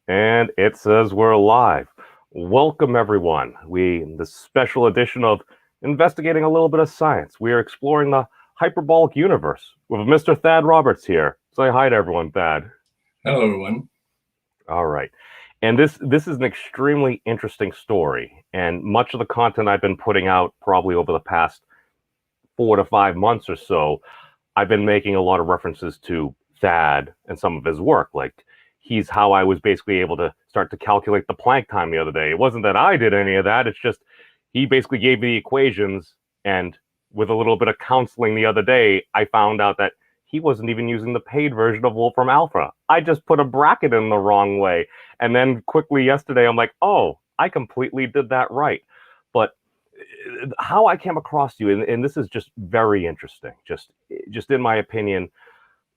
And it says we're live. Welcome, everyone. This special edition of Investigating a Little Bit of Science. We are exploring the hyperbolic universe with Mr. Thad Roberts here. Say hi to everyone, Thad. Hello, everyone. All right. And this is an extremely interesting story. And much of the content I've been putting out probably over the past 4 to 5 months or so, I've been making a lot of references to Thad and some of his work. Like, he's how I was basically able to start to calculate the Planck time the other day. It wasn't that I did any of that. It's just he basically gave me the equations, and with a little bit of counseling the other day, I found out that he wasn't even using the paid version of Wolfram Alpha. I just put a bracket in the wrong way. And then quickly yesterday, I'm like, oh, I completely did that right. But how I came across you, and this is just very interesting, just in my opinion,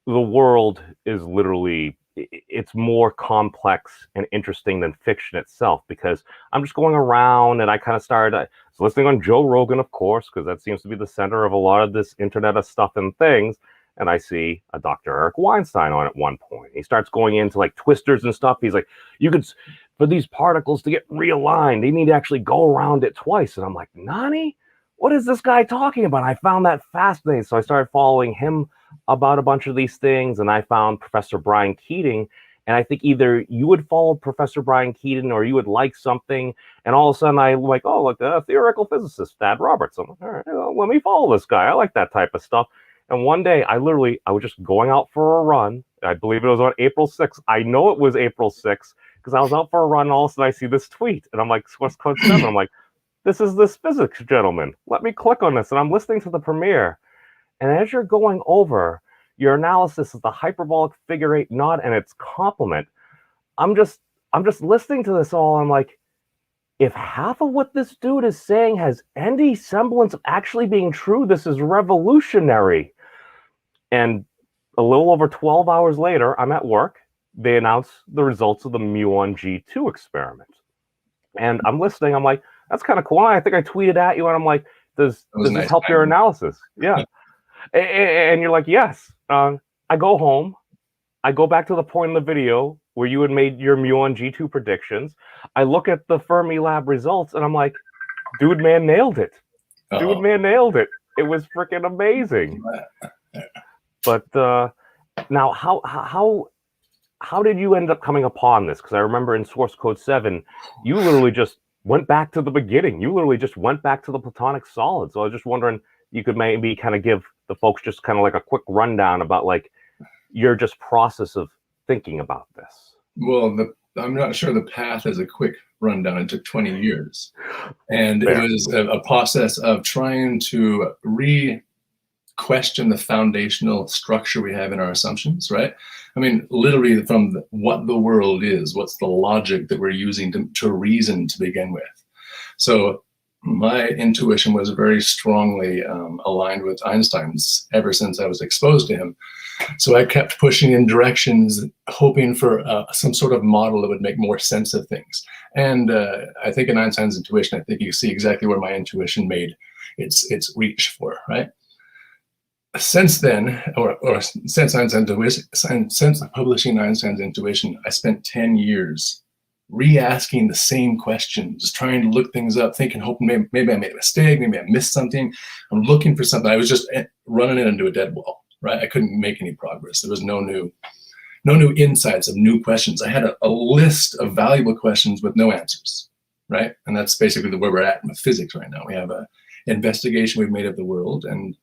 the world is literally, it's more complex and interesting than fiction itself, because I'm just going around and I kind of started listening on Joe Rogan, of course, because that seems to be the center of a lot of this internet of stuff and things. And I see a Dr. Eric Weinstein on at one point. He starts going into like twisters and stuff. He's like, for these particles to get realigned, they need to actually go around it twice. And I'm like, Nani? What is this guy talking about? I found that fascinating. So I started following him about a bunch of these things, and I found Professor Brian Keating. And I think either you would follow Professor Brian Keating or you would like something. And all of a sudden I'm like, oh, look, a theoretical physicist, Thad Roberts. I'm like, all right, well, let me follow this guy. I like that type of stuff. And one day I was just going out for a run. I believe it was on April 6th. I know it was April 6th because I was out for a run, and all of a sudden I see this tweet, and I'm like, Source Code 7. I'm like, this is this physics gentleman. Let me click on this. And I'm listening to the premiere. And as you're going over your analysis of the hyperbolic figure eight knot and its complement, I'm just listening to this all. I'm like, if half of what this dude is saying has any semblance of actually being true, this is revolutionary. And a little over 12 hours later, I'm at work. They announce the results of the muon G2 experiment. And I'm listening. I'm like, that's kind of cool. I think I tweeted at you, and I'm like, does this help your analysis? Yeah. And you're like, yes. I go home. I go back to the point in the video where you had made your muon G2 predictions. I look at the Fermilab results, and I'm like, dude, man, nailed it. Dude, man, nailed it. It was freaking amazing. But now, how did you end up coming upon this? Because I remember in Source Code 7, you literally just went back to the beginning. You literally just went back to the Platonic solid. So I was just wondering, you could maybe kind of give the folks just kind of like a quick rundown about like your just process of thinking about this. Well, I'm not sure the path is a quick rundown. It took 20 years. And It was a process of trying to question the foundational structure we have in our assumptions, right? I mean, literally from what the world is, what's the logic that we're using to reason to begin with. So my intuition was very strongly aligned with Einstein's ever since I was exposed to him. So I kept pushing in directions, hoping for some sort of model that would make more sense of things. And I think in Einstein's intuition, I think you see exactly where my intuition made its reach for, right? Since then, or since since publishing Einstein's intuition, I spent 10 years re-asking the same questions, trying to look things up, thinking, hoping maybe I made a mistake, maybe I missed something. I'm looking for something. I was just running it into a dead wall, right? I couldn't make any progress. There was no new insights of new questions. I had a list of valuable questions with no answers, right? And that's basically where we're at with physics right now. We have an investigation we've made of the world, and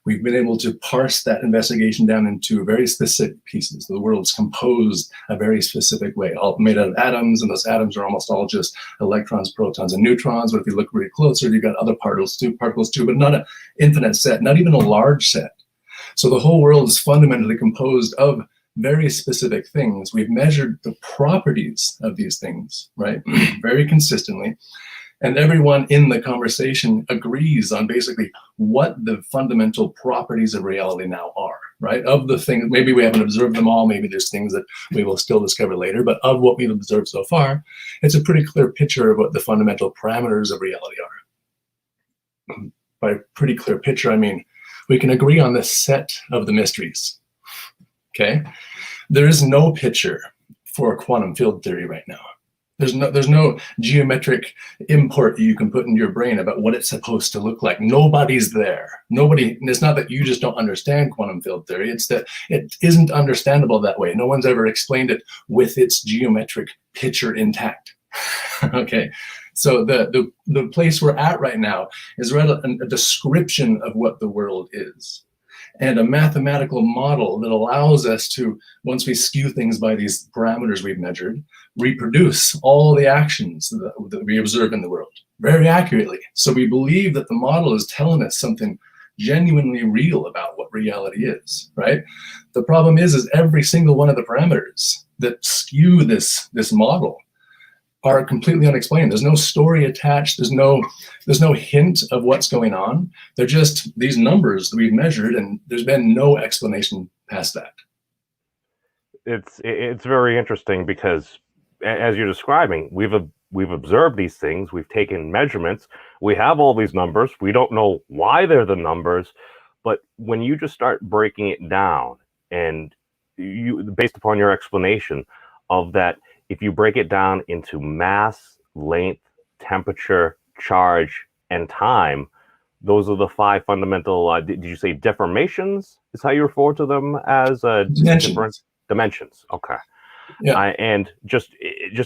we've been able to parse that investigation down into very specific pieces. The world's composed a very specific way, all made out of atoms, and those atoms are almost all just electrons, protons, and neutrons. But if you look really closer, you've got other particles too, but not an infinite set, not even a large set. So the whole world is fundamentally composed of very specific things. We've measured the properties of these things, right, very consistently. And everyone in the conversation agrees on basically what the fundamental properties of reality now are, right? Of the things, maybe we haven't observed them all, maybe there's things that we will still discover later, but of what we've observed so far, it's a pretty clear picture of what the fundamental parameters of reality are. By pretty clear picture, I mean, we can agree on the set of the mysteries, okay? There is no picture for quantum field theory right now. There's no geometric import you can put in your brain about what it's supposed to look like. Nobody's there. Nobody. And it's not that you just don't understand quantum field theory. It's that it isn't understandable that way. No one's ever explained it with its geometric picture intact. Okay. So the place we're at right now is rather a description of what the world is, and a mathematical model that allows us to, once we skew things by these parameters we've measured, reproduce all the actions that we observe in the world very accurately. So we believe that the model is telling us something genuinely real about what reality is, right? The problem is every single one of the parameters that skew this model are completely unexplained. There's no story attached. There's no hint of what's going on. They're just these numbers that we've measured, and there's been no explanation past that. It's very interesting because, as you're describing, we've observed these things. We've taken measurements. We have all these numbers. We don't know why they're the numbers, but when you just start breaking it down, and you, based upon your explanation of that, if you break it down into mass, length, temperature, charge, and time, those are the 5 fundamental, did you say deformations is how you refer to them as? Dimensions. Dimensions, okay. Yeah. And just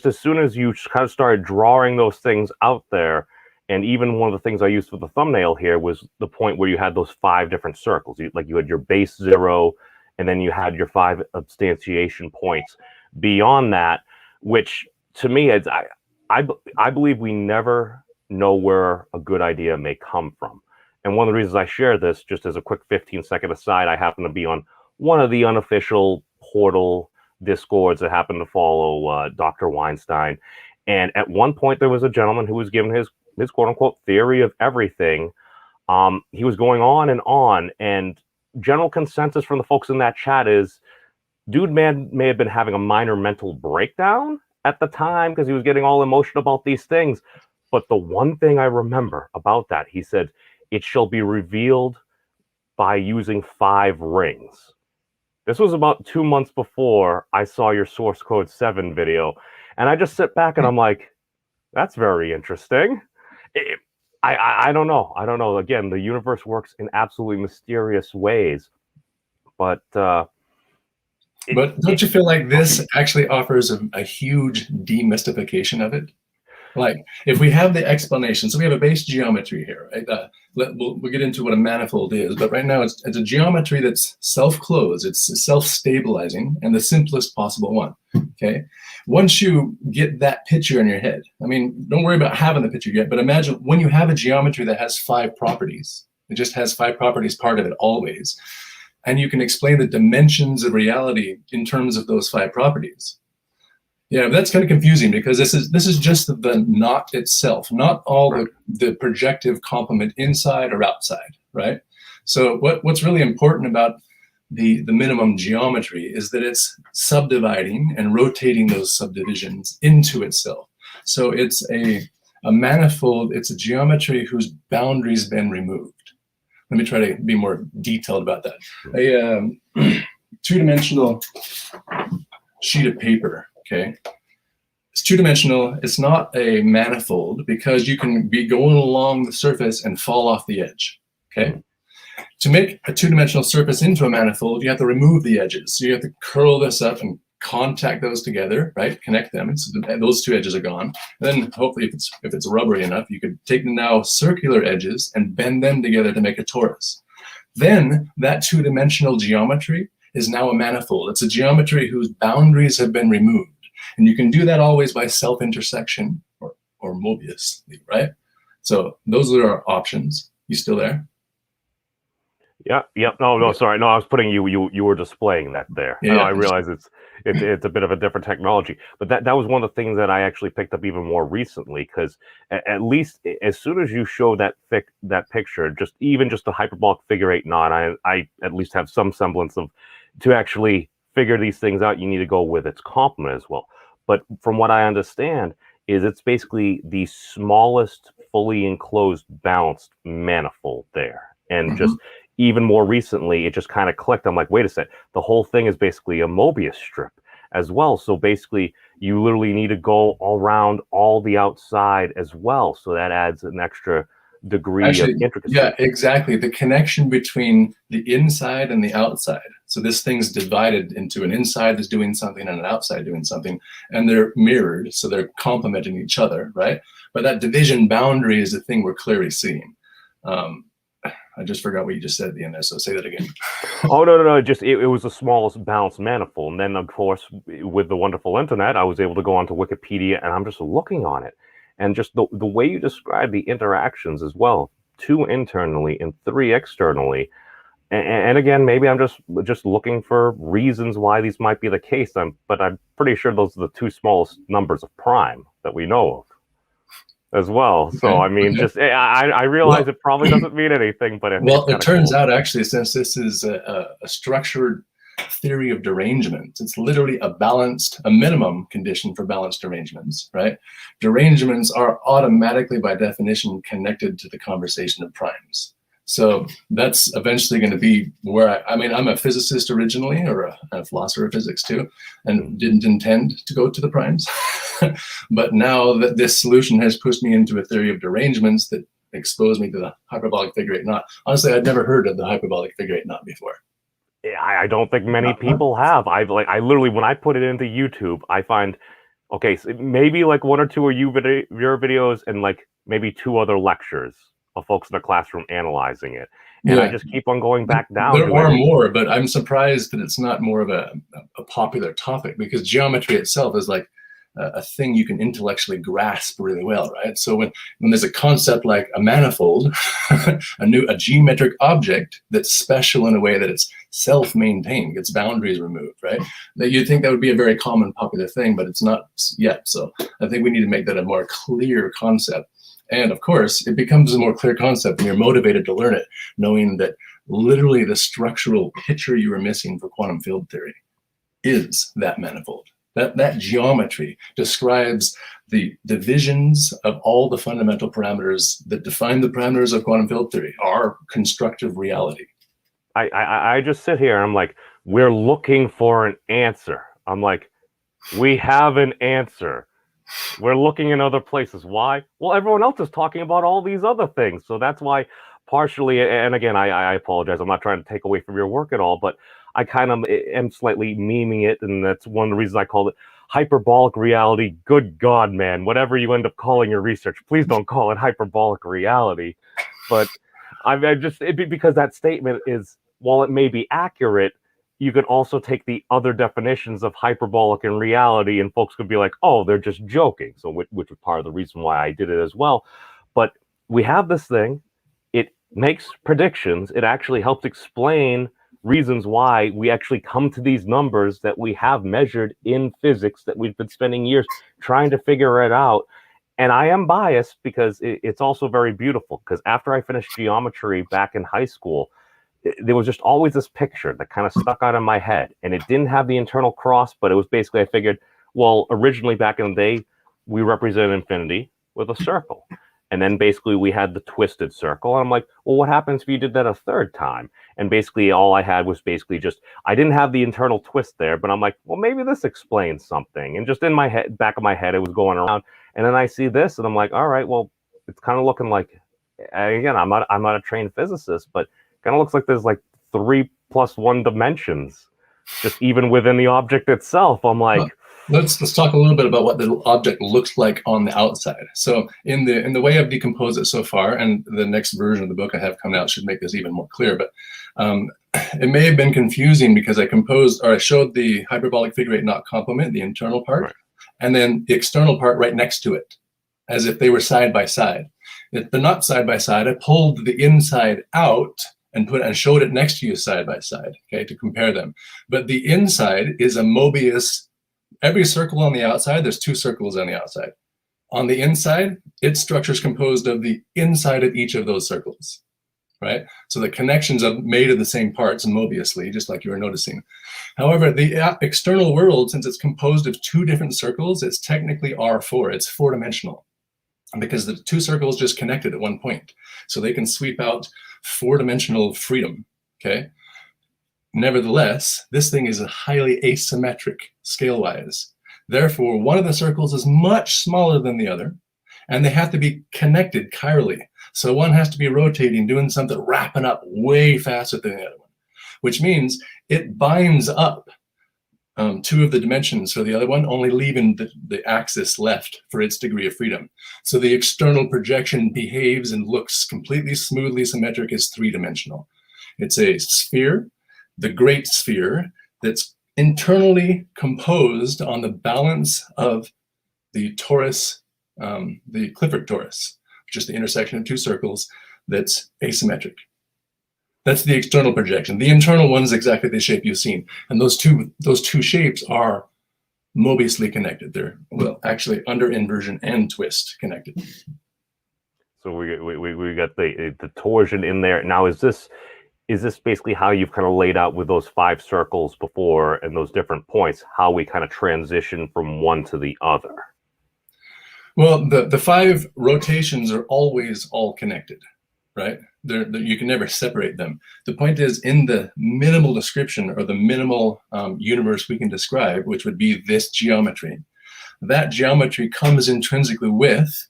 as soon as you kind of started drawing those things out there, and even one of the things I used for the thumbnail here was the point where you had those 5 different circles. You had your base 0, and then you had your 5 substantiation points beyond that, which to me, I believe we never know where a good idea may come from. And one of the reasons I share this, just as a quick 15-second aside, I happen to be on one of the unofficial portal discords that happen to follow Dr. Weinstein. And at one point, there was a gentleman who was given his quote-unquote theory of everything. He was going on, and general consensus from the folks in that chat is, dude may have been having a minor mental breakdown at the time because he was getting all emotional about these things. But the one thing I remember about that, he said, it shall be revealed by using 5 rings. This was about 2 months before I saw your source code 7 video. And I just sit back and I'm like, that's very interesting. I don't know. I don't know. Again, the universe works in absolutely mysterious ways. But don't you feel like this actually offers a huge demystification of it? Like, if we have the explanation, so we have a base geometry here, right? We'll get into what a manifold is, but right now it's a geometry that's self-closed, it's self-stabilizing, and the simplest possible one, okay? Once you get that picture in your head, I mean, don't worry about having the picture yet, but imagine when you have a geometry that has 5 properties, it just has 5 properties part of it always, and you can explain the dimensions of reality in terms of those 5 properties. Yeah, that's kind of confusing because this is just the knot itself, not all right. the projective complement inside or outside, right? So what's really important about the minimum geometry is that it's subdividing and rotating those subdivisions into itself. So it's a manifold, it's a geometry whose boundaries been removed. Let me try to be more detailed about that. A 2-dimensional sheet of paper. Okay, it's 2-dimensional. It's not a manifold because you can be going along the surface and fall off the edge. Okay, to make a 2-dimensional surface into a manifold, you have to remove the edges. So you have to curl this up and contact those together, right? Connect them, so those 2 edges are gone. And then hopefully, if it's rubbery enough, you could take the now circular edges and bend them together to make a torus. Then that 2-dimensional geometry is now a manifold. It's a geometry whose boundaries have been removed. And you can do that always by self-intersection or Mobius, right? So those are our options. You still there? Yeah. No, sorry. No, I was putting you were displaying that there. Yeah, I realize it's a bit of a different technology, but that was one of the things that I actually picked up even more recently, because at least as soon as you show that picture, just the hyperbolic figure 8 knot, I at least have some semblance of, to actually figure these things out, you need to go with its complement as well. But from what I understand, is it's basically the smallest fully enclosed balanced manifold there. And just even more recently, it just kind of clicked. I'm like, wait a sec, the whole thing is basically a Mobius strip. as well. So basically, you literally need to go around all the outside as well. So that adds an extra degree of intricacy. Yeah, exactly. The connection between the inside and the outside. So this thing's divided into an inside that's doing something and an outside doing something, and they're mirrored, so they're complementing each other, right? But that division boundary is the thing we're clearly seeing. I just forgot what you just said at the end there, so say that again. Oh, no. It was the smallest balanced manifold. And then, of course, with the wonderful internet, I was able to go onto Wikipedia, and I'm just looking on it. And just the way you describe the interactions as well, 2 internally and 3 externally. And again, maybe I'm just looking for reasons why these might be the case. But I'm pretty sure those are the 2 smallest numbers of prime that we know of as well. So, I mean, I realize it probably doesn't mean anything, but it turns out, actually, since this is a structured theory of derangement, it's literally a minimum condition for balanced derangements, right? Derangements are automatically, by definition, connected to the conversation of primes. So that's eventually going to be where I mean, I'm a physicist originally, or a philosopher of physics too, and didn't intend to go to the primes. But now that this solution has pushed me into a theory of derangements that exposed me to the hyperbolic figure-8 knot. Honestly, I'd never heard of the hyperbolic figure-8 knot before. I don't think many people have. I literally, when I put it into YouTube, I find, okay, so maybe like 1 or 2 of your videos and like maybe 2 other lectures of folks in the classroom analyzing it. And I just keep on going back down. There are more, but I'm surprised that it's not more of a popular topic, because geometry itself is like a thing you can intellectually grasp really well, right? So when there's a concept like a manifold, a geometric object that's special in a way that it's self-maintained, its boundaries removed, right? That you'd think that would be a very common, popular thing, but it's not yet. So I think we need to make that a more clear concept. And of course, it becomes a more clear concept when you're motivated to learn it, knowing that literally the structural picture you were missing for quantum field theory is that manifold. That geometry describes the divisions of all the fundamental parameters that define the parameters of quantum field theory, our constructive reality. I just sit here and I'm like, we're looking for an answer. I'm like, we have an answer. We're looking in other places. Why? Well, everyone else is talking about all these other things. So that's why partially, and again, I apologize. I'm not trying to take away from your work at all, but I kind of am slightly memeing it. And that's one of the reasons I called it hyperbolic reality. Good God, man, whatever you end up calling your research, please don't call it hyperbolic reality. But because that statement is, while it may be accurate, you could also take the other definitions of hyperbolic and reality, and folks could be like, oh, they're just joking. So which was part of the reason why I did it as well. But we have this thing. It makes predictions. It actually helps explain reasons why we actually come to these numbers that we have measured in physics that we've been spending years trying to figure it out. And I am biased because it's also very beautiful, because after I finished geometry back in high school, there was just always this picture that kind of stuck out in my head, and it didn't have the internal cross, but it was basically, I figured, well, originally back in the day, we represented infinity with a circle. And then basically we had the twisted circle. And I'm like, well, what happens if you did that a third time? And basically all I had was basically just, I didn't have the internal twist there, but I'm like, well, maybe this explains something. And just in my head, back of my head, it was going around. And then I see this and I'm like, all right, well, it's kind of looking like, again, I'm not a trained physicist, but kind of looks like there's like 3 + 1 dimensions, just even within the object itself. I'm like, let's talk a little bit about what the object looks like on the outside. So in the way I've decomposed it so far, and the next version of the book I have coming out should make this even more clear, but it may have been confusing because I showed the hyperbolic figure-8 knot complement, the internal part, right, and then the external part right next to it, as if they were side by side. If they're not side by side, I pulled the inside out and showed it next to you side by side, okay, to compare them. But the inside is a Mobius. Every circle on the outside, there's 2 circles on the outside. On the inside, its structure is composed of the inside of each of those circles, right? So the connections are made of the same parts Mobiusly, just like you were noticing. However, the external world, since it's composed of 2 different circles, it's technically R4, it's 4-dimensional, because the 2 circles just connected at one point. So they can sweep out 4-dimensional freedom, okay? nevertheless, this thing is highly asymmetric scale-wise. Therefore, one of the circles is much smaller than the other, and they have to be connected chirally. So one has to be rotating, doing something, wrapping up way faster than the other one, which means it binds up two of the dimensions for the other one, only leaving the axis left for its degree of freedom. So the external projection behaves and looks completely smoothly symmetric as three-dimensional. It's a sphere, the great sphere, that's internally composed on the balance of the torus, the Clifford torus, which is the intersection of two circles, that's asymmetric. That's the external projection. The internal one is exactly the shape you've seen. And those two shapes are Mobiusly connected. They're, well, actually under inversion and twist connected. So we got the torsion in there. Now, is this basically how you've kind of laid out with those 5 circles before and those different points, how we kind of transition from one to the other? Well, the 5 rotations are always all connected, right? You can never separate them. The point is, in the minimal description, or the minimal universe we can describe, which would be this geometry, that geometry comes intrinsically with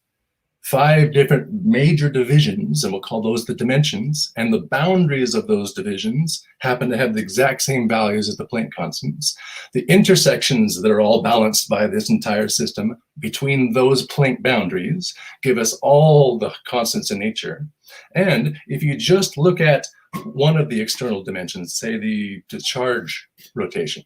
5 different major divisions, and we'll call those the dimensions, and the boundaries of those divisions happen to have the exact same values as the Planck constants. The intersections that are all balanced by this entire system between those Planck boundaries give us all the constants in nature. And if you just look at one of the external dimensions, say the charge rotation,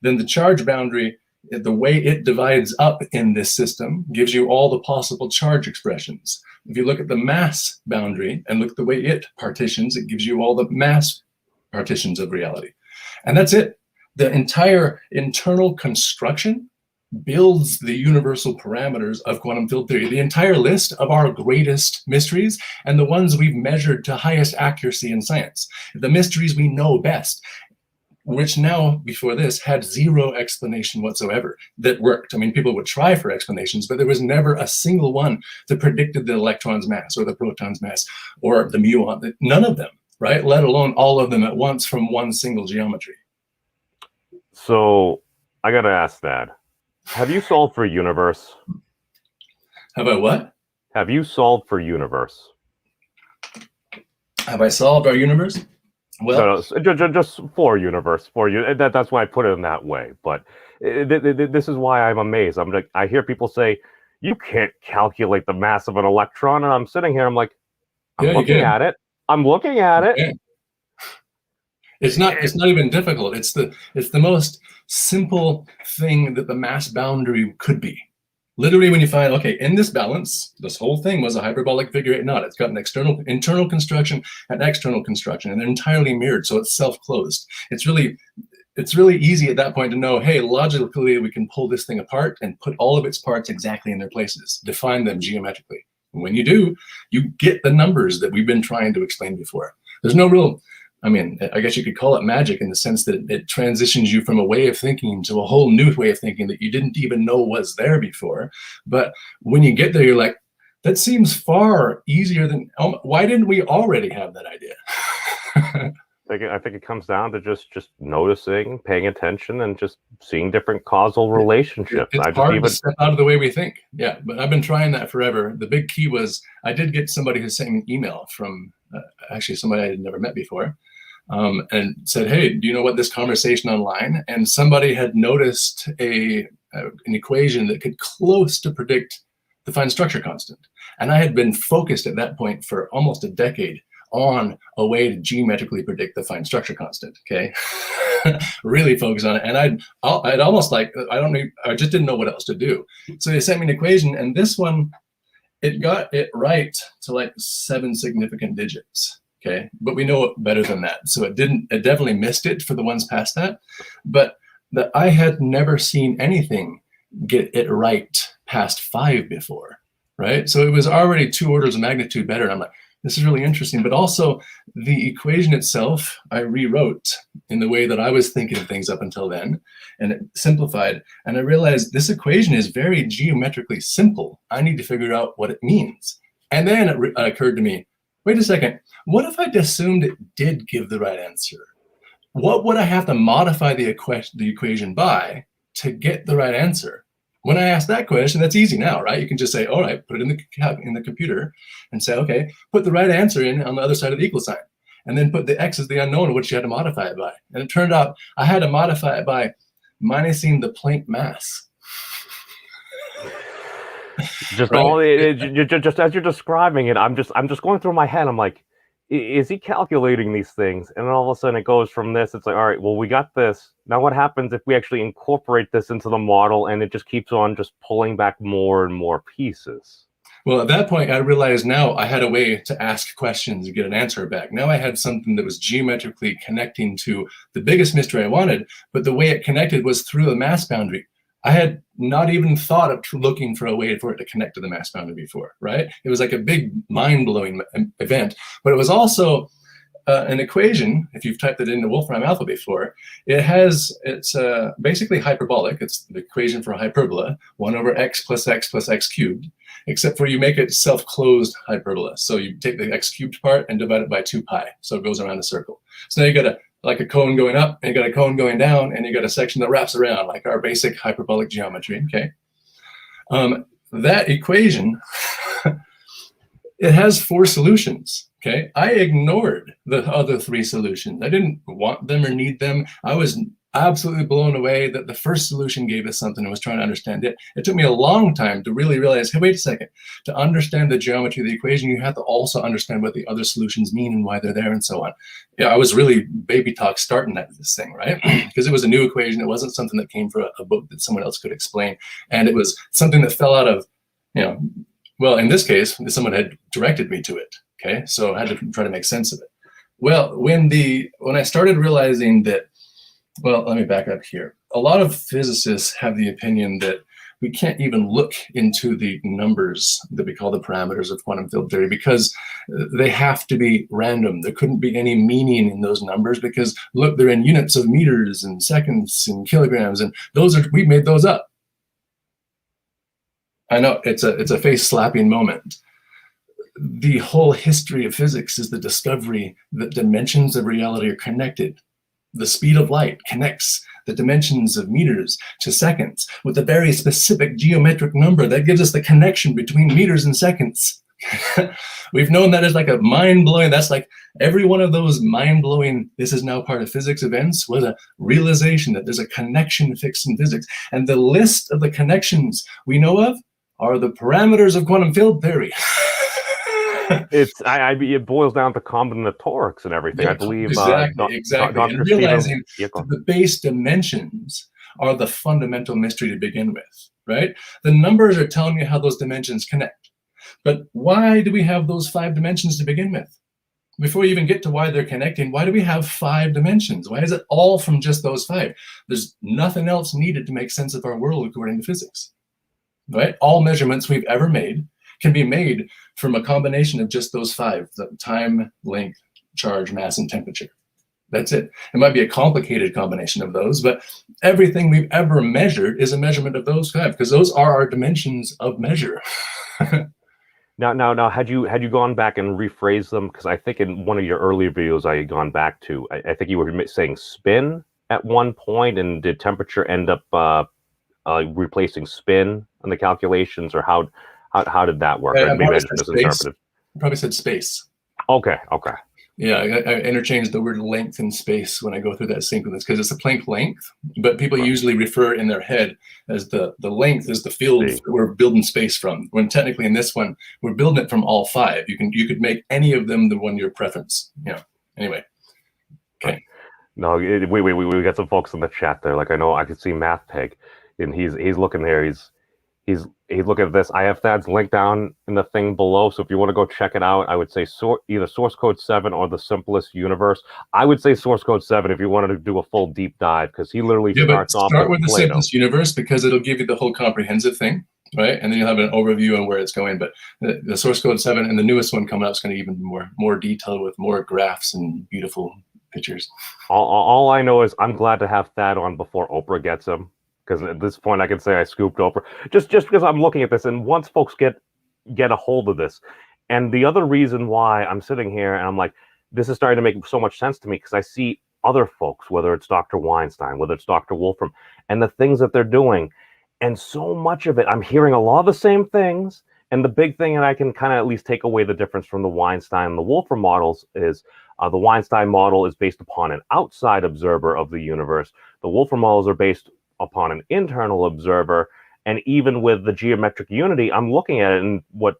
then the charge boundary, the way it divides up in this system, gives you all the possible charge expressions. If you look at the mass boundary and look at the way it partitions, it gives you all the mass partitions of reality. And that's it. The entire internal construction builds the universal parameters of quantum field theory. The entire list of our greatest mysteries and the ones we've measured to highest accuracy in science. The mysteries we know best, which now, before this, had 0 explanation whatsoever that worked. I mean, people would try for explanations, but there was never a single one that predicted the electron's mass or the proton's mass or the muon. None of them, right? Let alone all of them at once from one single geometry. So I got to ask that. Have you solved for universe? Have I what? Have you solved for universe? Have I solved our universe? Well, no, just for universe, for you. That's why I put it in that way. But this is why I'm amazed. I'm like, I hear people say, you can't calculate the mass of an electron. And I'm sitting here, I'm like, I'm looking at it. I'm looking at it. It's not even difficult. It's the most simple thing that the mass boundary could be. Literally, when you find, okay, in this balance, this whole thing was a hyperbolic figure 8 knot. It's got an internal construction and external construction, and they're entirely mirrored, so it's self-closed. It's really easy at that point to know, hey, logically, we can pull this thing apart and put all of its parts exactly in their places, define them geometrically. And when you do, you get the numbers that we've been trying to explain before. There's no real, I mean, I guess you could call it magic in the sense that it transitions you from a way of thinking to a whole new way of thinking that you didn't even know was there before. But when you get there, you're like, that seems far easier than, why didn't we already have that idea? I think it comes down to just noticing, paying attention, and just seeing different causal relationships. It's hard to step out of the way we think. Yeah, but I've been trying that forever. The big key was, I did get somebody who sent me an email from, actually somebody I had never met before, and said, hey, do you know what this conversation online? And somebody had noticed an equation that could close to predict the fine structure constant. And I had been focused at that point for almost a decade on a way to geometrically predict the fine structure constant, okay? Really focus on it. And I'd almost like, I just didn't know what else to do. So they sent me an equation, and this one, it got it right to like 7 significant digits, okay? But we know it better than that. So it definitely missed it for the ones past that. But I had never seen anything get it right past 5 before, right? So it was already 2 orders of magnitude better. And I'm like, this is really interesting. But also the equation itself, I rewrote in the way that I was thinking of things up until then, and it simplified. And I realized this equation is very geometrically simple. I need to figure out what it means. And then it occurred to me, wait a second, what if I assumed it did give the right answer? what would I have to modify the equation by to get the right answer? When I ask that question, that's easy now, right? You can just say, all right, put it in the computer and say, okay, put the right answer in on the other side of the equal sign. And then put the x as the unknown, which you had to modify it by. And it turned out I had to modify it by minusing the Planck mass. Just just as you're describing it, I'm just going through my head. I'm like, is he calculating these things? And then all of a sudden it goes from this. It's like, all right, well, we got this. Now what happens if we actually incorporate this into the model and it just keeps on just pulling back more and more pieces? Well, at that point, I realized now I had a way to ask questions and get an answer back. Now I had something that was geometrically connecting to the biggest mystery I wanted, but the way it connected was through the mass boundary. I had not even thought of looking for a way for it to connect to the mass boundary before, right? It was like a big mind-blowing event, but it was also an equation. If you've typed it into Wolfram Alpha before, it's basically hyperbolic. It's the equation for a hyperbola, 1 over x plus x cubed, except for you make it self-closed hyperbola. So you take the x cubed part and divide it by 2 pi, so it goes around a circle. So now you got like a cone going up, and you got a cone going down, and you got a section that wraps around, like our basic hyperbolic geometry, okay? That equation, it has 4 solutions, okay? I ignored the other 3 solutions. I didn't want them or need them. I was absolutely blown away that the first solution gave us something and was trying to understand it. It took me a long time to really realize, hey, wait a second. To understand the geometry of the equation, you have to also understand what the other solutions mean and why they're there and so on. Yeah, I was really baby talk starting at this thing, right? Because it was a new equation. It wasn't something that came from a book that someone else could explain. And it was something that fell out of, well, in this case, someone had directed me to it, okay? So I had to try to make sense of it. Well, when I started realizing that, well, let me back up here. A lot of physicists have the opinion that we can't even look into the numbers that we call the parameters of quantum field theory because they have to be random. There couldn't be any meaning in those numbers because, look, they're in units of meters and seconds and kilograms, and we made those up. I know it's a face-slapping moment. The whole history of physics is the discovery that dimensions of reality are connected. The speed of light connects the dimensions of meters to seconds with a very specific geometric number that gives us the connection between meters and seconds. We've known that as like a mind-blowing, that's like every one of those mind-blowing, this is now part of physics events was a realization that there's a connection fixed in physics. And the list of the connections we know of are the parameters of quantum field theory. It boils down to combinatorics and everything. Yeah, I believe exactly. Dr. And realizing Stephen, the base dimensions are the fundamental mystery to begin with, right? The numbers are telling you how those dimensions connect. But why do we have those 5 dimensions to begin with? Before we even get to why they're connecting, why do we have 5 dimensions? Why is it all from just those 5? There's nothing else needed to make sense of our world according to physics, right? All measurements we've ever made can be made from a combination of just those 5, the time, length, charge, mass, and temperature. That's it. It might be a complicated combination of those, but everything we've ever measured is a measurement of those 5, because those are our dimensions of measure. Now, had you gone back and rephrased them? Because I think in one of your earlier videos I had gone back to, I think you were saying spin at one point, and did temperature end up replacing spin on the calculations, or how did that work? Yeah, Maybe I just misinterpreted. I probably said space. Okay. Yeah, I interchange the word length and space when I go through that sequence because it's a Planck length, but people usually refer in their head as the length is the field we're building space from. When technically in this one, we're building it from all 5. You could make any of them the one your preference. Anyway. Okay. No, we got some folks in the chat there. Like I could see Math Peg, and he's looking there. He's looking at this. I have Thad's link down in the thing below, so if you want to go check it out, I would say either Source Code 7 or The Simplest Universe. I would say Source Code 7 if you wanted to do a full deep dive, because he literally starts off with The Simplest Universe, because it'll give you the whole comprehensive thing, right? And then you'll have an overview on where it's going. But the Source Code 7 and the newest one coming up is going to even more detail with more graphs and beautiful pictures. All I know is I'm glad to have Thad on before Oprah gets him. Because at this point, I can say I scooped Oprah just because I'm looking at this, and once folks get a hold of this, and the other reason why I'm sitting here and I'm like, this is starting to make so much sense to me, because I see other folks, whether it's Dr. Weinstein, whether it's Dr. Wolfram, and the things that they're doing. And so much of it, I'm hearing a lot of the same things. And the big thing, and I can kind of at least take away the difference from the Weinstein and the Wolfram models, is the Weinstein model is based upon an outside observer of the universe. The Wolfram models are based upon an internal observer. And even with the geometric unity, I'm looking at it and what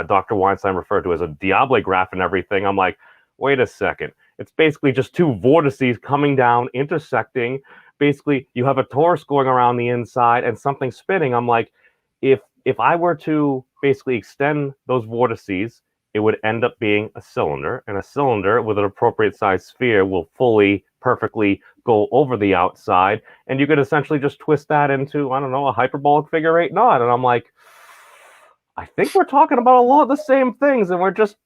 Dr. Weinstein referred to as a Diable graph and everything. I'm like, wait a second. It's basically just two vortices coming down, intersecting. Basically, you have a torus going around the inside and something spinning. I'm like, if I were to basically extend those vortices, it would end up being a cylinder, and a cylinder with an appropriate size sphere will fully, perfectly go over the outside, and you could essentially just twist that into, I don't know, a hyperbolic figure eight knot. And I'm like, I think we're talking about a lot of the same things, and we're just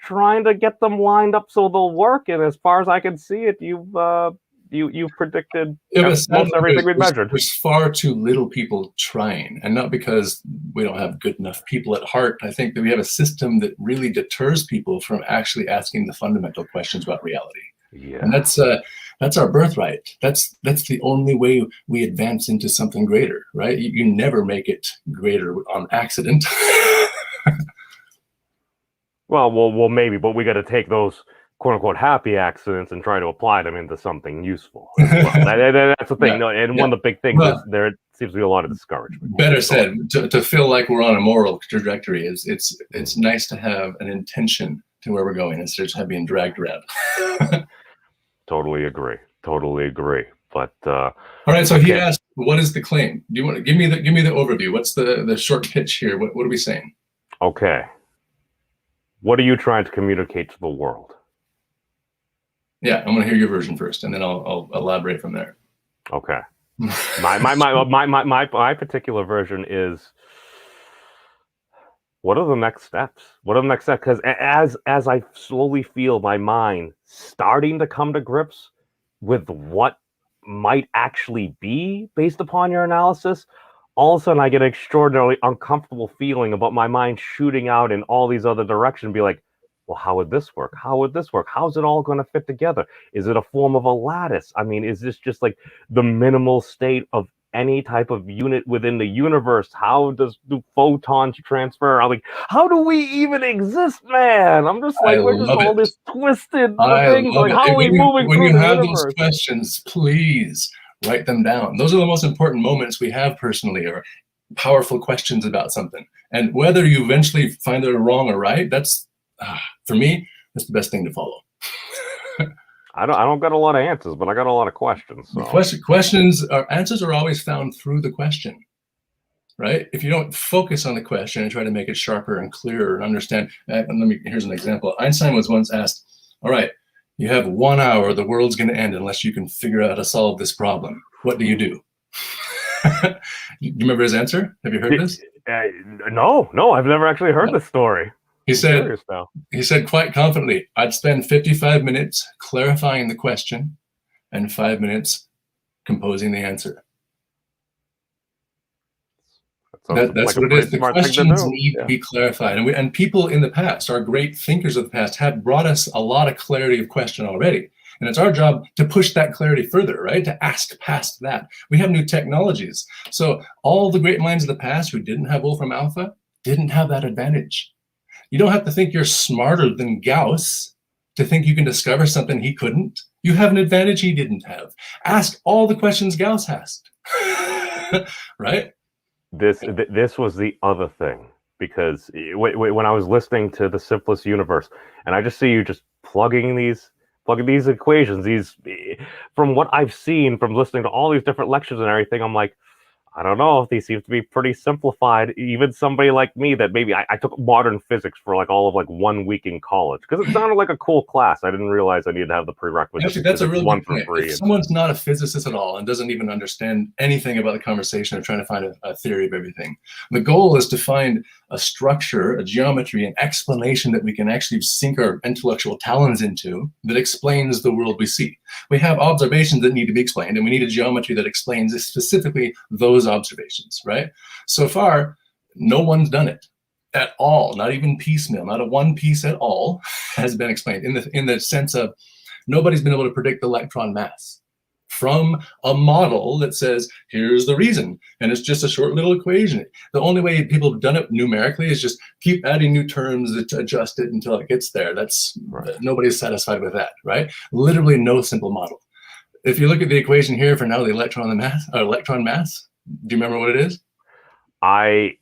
trying to get them lined up so they'll work. And as far as I can see it, you've predicted most everything we've measured. There's far too little people trying, and not because we don't have good enough people at heart. I think that we have a system that really deters people from actually asking the fundamental questions about reality. Yeah. And that's our birthright. That's the only way we advance into something greater, right? You never make it greater on accident. Well, maybe, but we got to take those quote unquote happy accidents and try to apply them into something useful. Well. That's the thing. Yeah. No, and one of the big things is there seems to be a lot of discouragement. Better said, to feel like we're on a moral trajectory is it's nice to have an intention to where we're going instead of just being dragged around. Totally agree. But all right, so he asked, "What is the claim? Do you want to give me the overview? What's the short pitch here? What are we saying?" Okay. What are you trying to communicate to the world? Yeah, I'm going to hear your version first, and then I'll elaborate from there. Okay. My particular version is, what are the next steps? Because as I slowly feel my mind starting to come to grips with what might actually be based upon your analysis, all of a sudden I get an extraordinarily uncomfortable feeling about my mind shooting out in all these other directions, be like, well, how would this work? How's it all going to fit together? Is it a form of a lattice? I mean, is this just like the minimal state of any type of unit within the universe? How do photons transfer? I'm like, how do we even exist, man? I'm just like, we're just all this twisted things. Like, how are we moving through the universe? When you have those questions, please write them down. Those are the most important moments we have personally, or powerful questions about something. And whether you eventually find they're wrong or right, that's for me, that's the best thing to follow. I don't got a lot of answers, but I got a lot of questions. So. Answers are always found through the question, right? If you don't focus on the question and try to make it sharper and clearer and understand. Here's an example. Einstein was once asked, all right, you have 1 hour, the world's going to end unless you can figure out how to solve this problem. What do you do? Do you remember his answer? Have you heard this? No, I've never actually heard this story. He said quite confidently, I'd spend 55 minutes clarifying the question and 5 minutes composing the answer. That's what it is. The questions need to be clarified. And people in the past, our great thinkers of the past, have brought us a lot of clarity of question already. And it's our job to push that clarity further, right? To ask past that. We have new technologies. So all the great minds of the past who didn't have Wolfram Alpha didn't have that advantage. You don't have to think you're smarter than Gauss to think you can discover something he couldn't. You have an advantage he didn't have. Ask all the questions Gauss asked, right? This was the other thing, because when I was listening to The Simplest Universe, and I just see you just plugging these equations, from what I've seen from listening to all these different lectures and everything, I'm like, I don't know if these seem to be pretty simplified. Even somebody like me that maybe I took modern physics for like all of like 1 week in college because it sounded like a cool class. I didn't realize I needed to have the prerequisites. Actually, that's a really good point. If someone's not a physicist at all and doesn't even understand anything about the conversation or trying to find a theory of everything, the goal is to find a structure, a geometry, an explanation that we can actually sink our intellectual talons into that explains the world we see. We have observations that need to be explained, and we need a geometry that explains specifically those observations, right? So far, no one's done it at all, not even piecemeal, not a one piece at all has been explained in the sense of Nobody's been able to predict the electron mass from a model that says, here's the reason. And it's just a short little equation. The only way people have done it numerically is just keep adding new terms to adjust it until it gets there. That's right. Nobody's satisfied with that, right? Literally no simple model. If you look at the equation here for now, the electron mass, do you remember what it is? I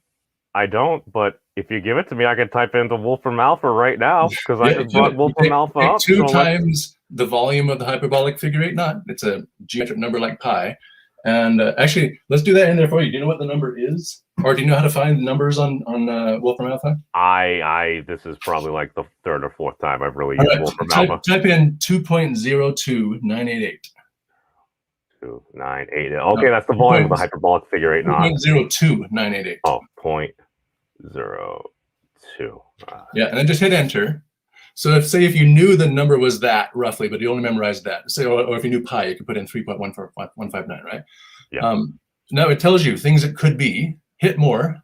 don't, but if you give it to me, I can type into Wolfram Alpha right now, because I just brought Wolfram Alpha up. Two times the volume of the hyperbolic figure 8 knot. It's a geometric number like pi. And actually, let's do that in there for you. Do you know what the number is? Or do you know how to find numbers on Wolfram Alpha? This is probably like the 3rd or 4th time I've really used Wolfram Alpha. Type in 2.02988. 2.988. Okay, that's the volume of the hyperbolic figure 8 knot. 2.02988. Oh, 0.02. Yeah, and then just hit enter. So if you knew the number was that roughly, but you only memorized that, say, or if you knew pi, you could put in 3.14159, right? Yeah. Now it tells you things it could be. Hit more.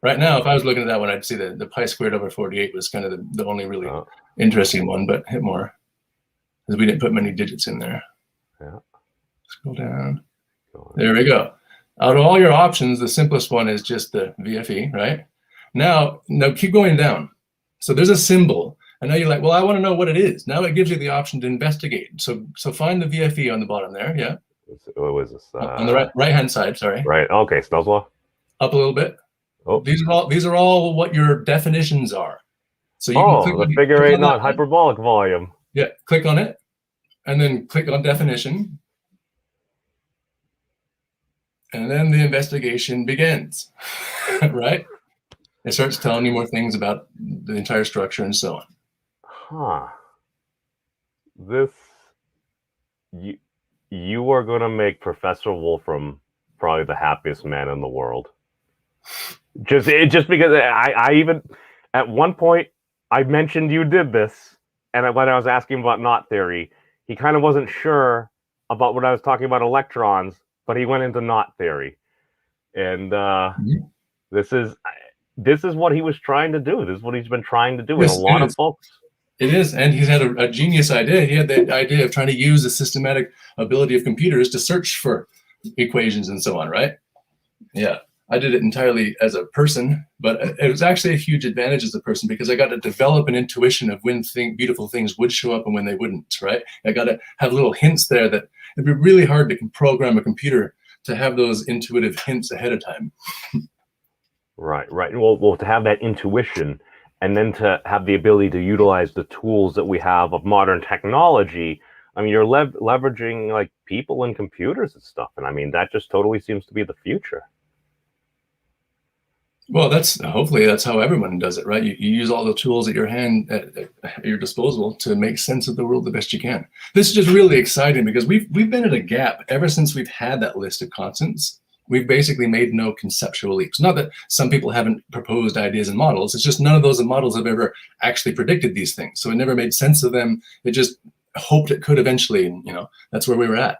Right now, if I was looking at that one, I'd see the pi squared over 48 was kind of the only really interesting one, but hit more. Because we didn't put many digits in there. Yeah. Scroll down. There we go. Out of all your options, the simplest one is just the VFE, right? Now keep going down. So there's a symbol, and now you're like, well, I want to know what it is. Now it gives you the option to investigate. So find the VFE on the bottom there, yeah. What was this? On the right-hand side, sorry. Right. Okay, Snell's law. Up a little bit. Oh. These are all what your definitions are. So you can click the figure 8 knot hyperbolic volume. Yeah, click on it, and then click on definition. And then the investigation begins, right? It starts telling you more things about the entire structure and so on. Huh. You are going to make Professor Wolfram probably the happiest man in the world. Just because I even, at one point, I mentioned you did this, and when I was asking about knot theory, he kind of wasn't sure about what I was talking about electrons, but he went into knot theory, and this is what he was trying to do. This is what he's been trying to do with a lot of folks. It is, and he's had a genius idea. He had the idea of trying to use the systematic ability of computers to search for equations and so on, right? Yeah, I did it entirely as a person, but it was actually a huge advantage as a person because I got to develop an intuition of when beautiful things would show up and when they wouldn't, right? I got to have little hints there that it'd be really hard to program a computer to have those intuitive hints ahead of time. Right. Well, to have that intuition and then to have the ability to utilize the tools that we have of modern technology. I mean, you're leveraging like people and computers and stuff. And I mean, that just totally seems to be the future. Well, hopefully that's how everyone does it, right? You use all the tools at your your disposal to make sense of the world the best you can. This is just really exciting because we've been at a gap ever since we've had that list of constants. We've basically made no conceptual leaps. Not that some people haven't proposed ideas and models. It's just none of those models have ever actually predicted these things. So it never made sense of them. It just hoped it could eventually, and that's where we were at.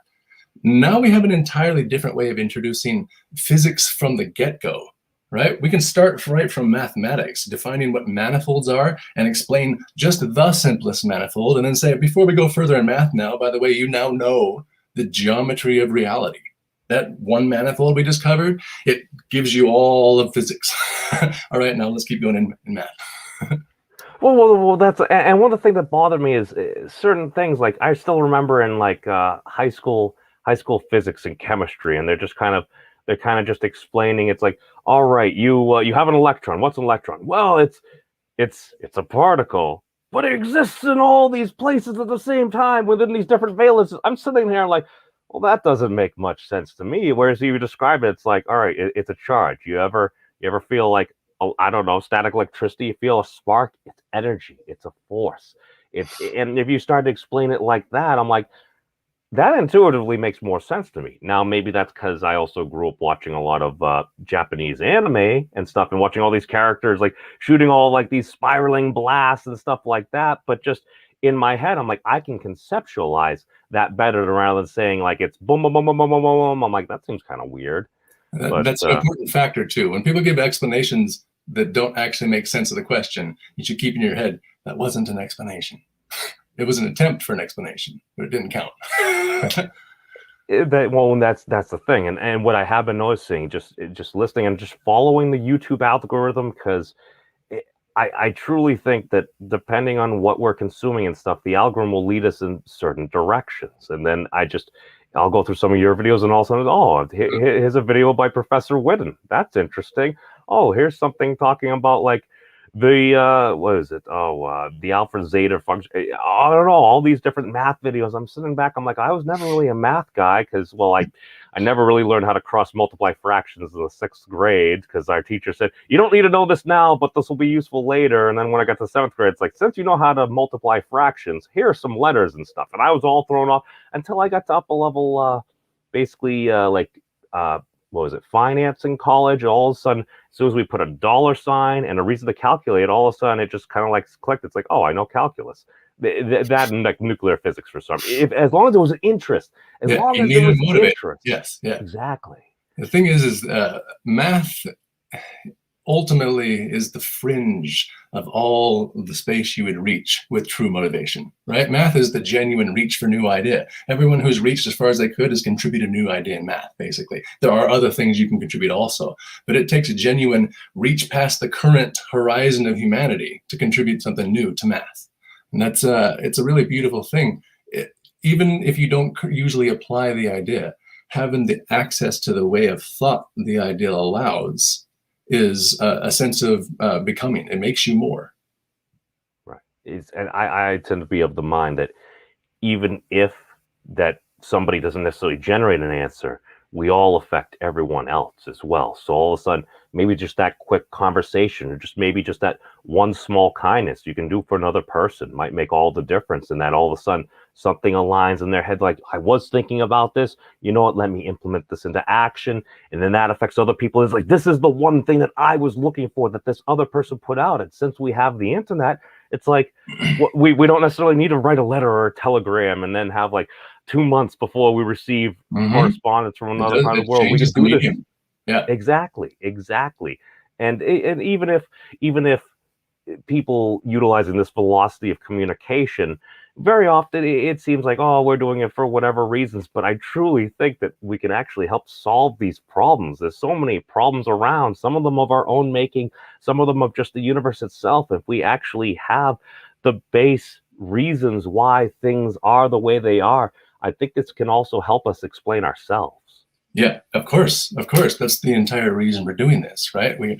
Now we have an entirely different way of introducing physics from the get-go. Right? We can start right from mathematics, defining what manifolds are and explain just the simplest manifold, and then say, before we go further in math now, by the way, you now know the geometry of reality. That one manifold we just covered, it gives you all of physics. All right, now let's keep going in math. Well, that's, and one of the things that bothered me is certain things, like I still remember in like high school physics and chemistry, and they're kind of just explaining. It's like, all right, you have an electron. What's an electron? Well, it's a particle, but it exists in all these places at the same time within these different valences. I'm sitting here like, well, that doesn't make much sense to me. Whereas you describe it, it's like, all right, it's a charge. You ever feel like, oh, I don't know, static electricity? You feel a spark? It's energy. It's a force. And if you start to explain it like that, I'm like, that intuitively makes more sense to me. Now, maybe that's because I also grew up watching a lot of Japanese anime and stuff, and watching all these characters like shooting all like these spiraling blasts and stuff like that. But just in my head, I'm like, I can conceptualize that better rather than saying like it's boom, boom, boom, boom, boom, boom, boom. I'm like, that seems kind of weird. That's an important factor too. When people give explanations that don't actually make sense of the question, you should keep in your head, that wasn't an explanation. It was an attempt for an explanation, but it didn't count. And that's the thing, and what I have been noticing, just listening and just following the YouTube algorithm, because I truly think that depending on what we're consuming and stuff, the algorithm will lead us in certain directions. And then I'll go through some of your videos, and all of a sudden, oh, here's a video by Professor Whitten. That's interesting. Oh, here's something talking about like the what is it? Oh, the alpha zeta function. I don't know, all these different math videos. I'm sitting back, I'm like, I was never really a math guy, because I never really learned how to cross multiply fractions in the 6th grade, because our teacher said, you don't need to know this now, but this will be useful later. And then when I got to 7th grade, it's like, since you know how to multiply fractions, here are some letters and stuff. And I was all thrown off until I got to upper level, basically what was it, finance in college. All of a sudden, as soon as we put a dollar sign and a reason to calculate, all of a sudden it just kind of like clicked. It's like, oh, I know calculus. That and like nuclear physics for some. As long as there was an interest, as long as there was interest. Yes, yeah, exactly. The thing is math ultimately is the fringe of all the space you would reach with true motivation, right? Math is the genuine reach for new idea. Everyone who's reached as far as they could has contributed a new idea in math, basically. There are other things you can contribute also, but it takes a genuine reach past the current horizon of humanity to contribute something new to math. And that's it's a really beautiful thing. Even if you don't usually apply the idea, having the access to the way of thought the idea allows is a sense of becoming. It makes you more. Right. And I tend to be of the mind that even if that somebody doesn't necessarily generate an answer, we all affect everyone else as well. So all of a sudden, maybe just that quick conversation, or just maybe just that one small kindness you can do for another person might make all the difference. And that all of a sudden something aligns in their head, like, I was thinking about this, you know what, let me implement this into action. And then that affects other people. It's like, this is the one thing that I was looking for that this other person put out. And since we have the internet, it's like we don't necessarily need to write a letter or a telegram and then have like 2 months before we receive correspondence from another part of the world. We just do this. Yeah, exactly. And even if people utilizing this velocity of communication, very often it seems like, oh, we're doing it for whatever reasons. But I truly think that we can actually help solve these problems. There's so many problems around, some of them of our own making, some of them of just the universe itself. If we actually have the base reasons why things are the way they are, I think this can also help us explain ourselves. Yeah, of course. That's the entire reason we're doing this, right? We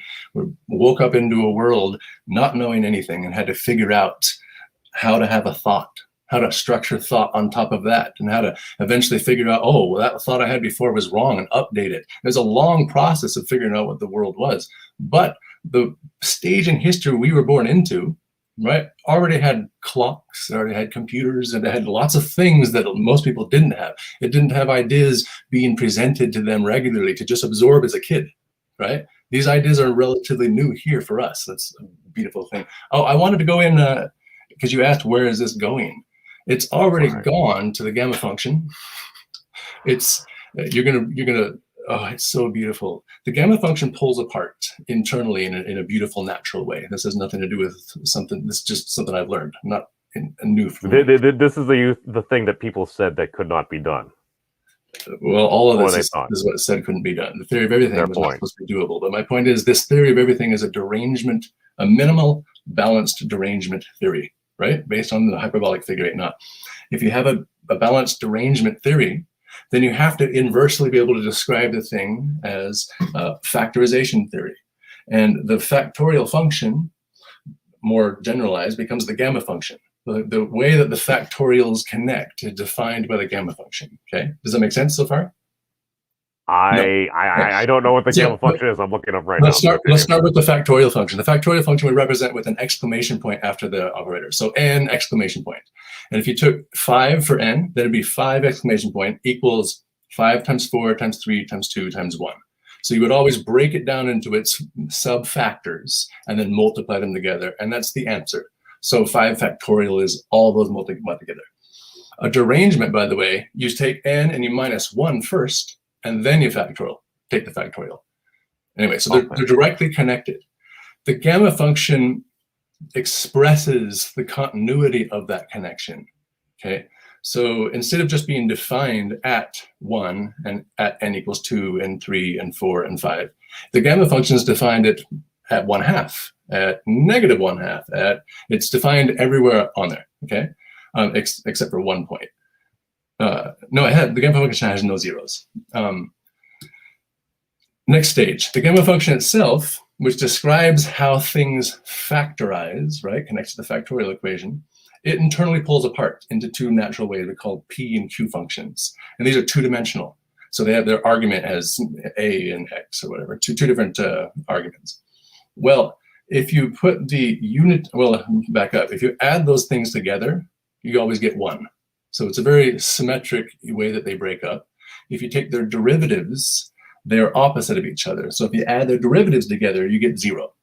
woke up into a world not knowing anything and had to figure out how to have a thought, how to structure thought on top of that, and how to eventually figure out, oh, well, that thought I had before was wrong, and update it. There's a long process of figuring out what the world was. But the stage in history we were born into, right, already had clocks, it already had computers, and it had lots of things that most people didn't have. It didn't have ideas being presented to them regularly to just absorb as a kid, right? These ideas are relatively new here for us. That's a beautiful thing. Oh, I wanted to go in, because you asked, where is this going? It's already gone to the gamma function. It's, you're gonna, oh, it's so beautiful. The gamma function pulls apart internally in a beautiful, natural way. This has nothing to do with something. This is just something I've learned, not new for me. This is the thing that people said that could not be done. Well, all of this is what said couldn't be done. The theory of everything was not supposed to be doable. But my point is, this theory of everything is a derangement, a minimal balanced derangement theory, right? Based on the hyperbolic figure 8 knot. If you have a balanced derangement theory, then you have to inversely be able to describe the thing as factorization theory. And the factorial function, more generalized, becomes the gamma function. The way that the factorials connect is defined by the gamma function. Okay, does that make sense so far? I don't know what the gamma function is. I'm looking up right now. Let's start with the factorial function. The factorial function we represent with an exclamation point after the operator. So n exclamation point. And if you took 5 for n, then it'd be 5 exclamation point equals 5 times 4 times 3 times 2 times 1. So you would always break it down into its sub-factors and then multiply them together. And that's the answer. So 5 factorial is all those multiplied together. A derangement, by the way, you take n and you minus 1 first, and then you take the factorial. Anyway, so they're directly connected. The gamma function expresses the continuity of that connection. Okay, so instead of just being defined at 1 and at n equals 2 and 3 and 4 and 5, the gamma function is defined at 1/2, at -1/2, it's defined everywhere on there. Okay, except for one point. No, the gamma function has no zeros. Next stage, the gamma function itself, which describes how things factorize, right, connects to the factorial equation, it internally pulls apart into two natural ways we call P and Q functions. And these are two-dimensional. So they have their argument as A and X or whatever, two different arguments. Well, if you put the unit, well, back up, if you add those things together, you always get 1. So it's a very symmetric way that they break up. If you take their derivatives, they're opposite of each other. So if you add their derivatives together, you get 0.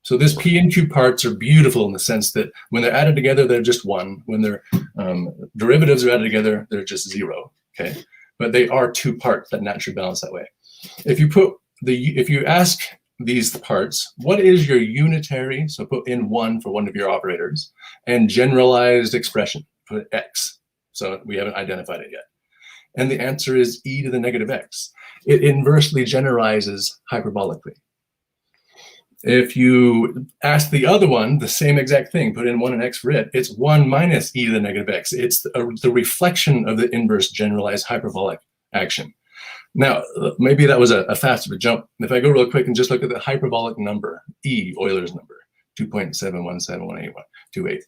So this P and Q parts are beautiful in the sense that when they're added together, they're just 1. When their derivatives are added together, they're just 0. Okay, but they are two parts that naturally balance that way. If you ask these parts, what is your unitary? So put in 1 for one of your operators, and generalized expression, put X. So we haven't identified it yet. And the answer is e to the negative x. It inversely generalizes hyperbolically. If you ask the other one, the same exact thing, put in 1 and x for it, it's 1 minus e to the negative x. It's the reflection of the inverse generalized hyperbolic action. Now, maybe that was a fast of a jump. If I go real quick and just look at the hyperbolic number, E, Euler's number, 2.7171828.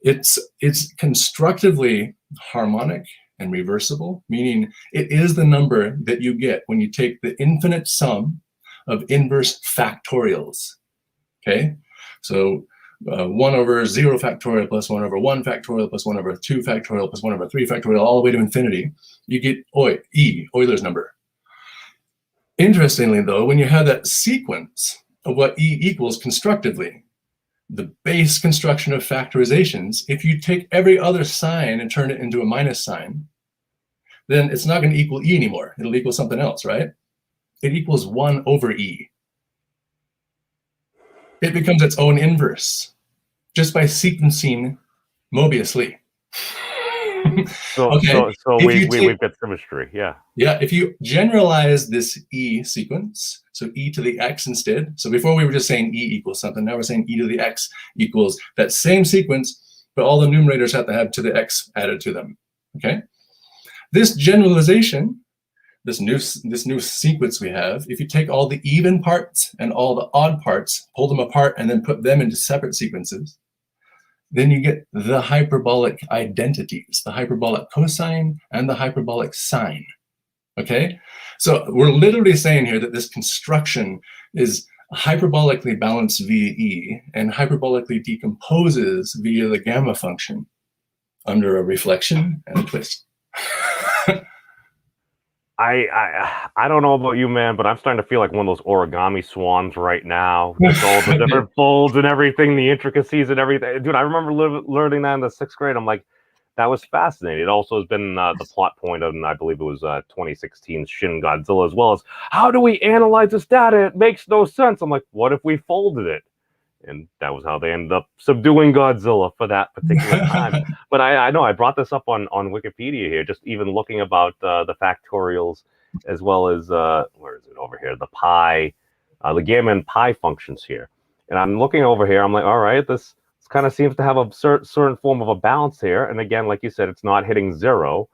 It's constructively harmonic and reversible, meaning it is the number that you get when you take the infinite sum of inverse factorials. Okay, so 1 over 0 factorial plus 1 over 1 factorial plus 1 over 2 factorial plus 1 over 3 factorial all the way to infinity, you get E, Euler's number. Interestingly, though, when you have that sequence of what E equals constructively, the base construction of factorizations, if you take every other sign and turn it into a minus sign, then it's not going to equal E anymore. It'll equal something else, right? It equals 1 over E. It becomes its own inverse just by sequencing Mobiusly. So we've got symmetry, yeah. Yeah, if you generalize this E sequence, so E to the X instead, so before we were just saying E equals something, now we're saying E to the X equals that same sequence, but all the numerators have to have to the X added to them, okay? This generalization, this new sequence we have, if you take all the even parts and all the odd parts, pull them apart and then put them into separate sequences, then you get the hyperbolic identities, the hyperbolic cosine and the hyperbolic sine, okay? So we're literally saying here that this construction is hyperbolically balanced via E and hyperbolically decomposes via the gamma function under a reflection and a twist. I don't know about you, man, but I'm starting to feel like one of those origami swans right now. With all the different folds and everything, the intricacies and everything. Dude, I remember learning that in the 6th grade. I'm like, that was fascinating. It also has been the plot point of, I believe it was 2016's Shin Godzilla, as well as, how do we analyze this data? It makes no sense. I'm like, what if we folded it? And that was how they ended up subduing Godzilla for that particular time. But I know I brought this up on Wikipedia here, just even looking about the factorials, as well as, where is it over here? The pi, the gamma and pi functions here. And I'm looking over here, I'm like, all right, this kind of seems to have a certain form of a balance here. And again, like you said, it's not hitting 0.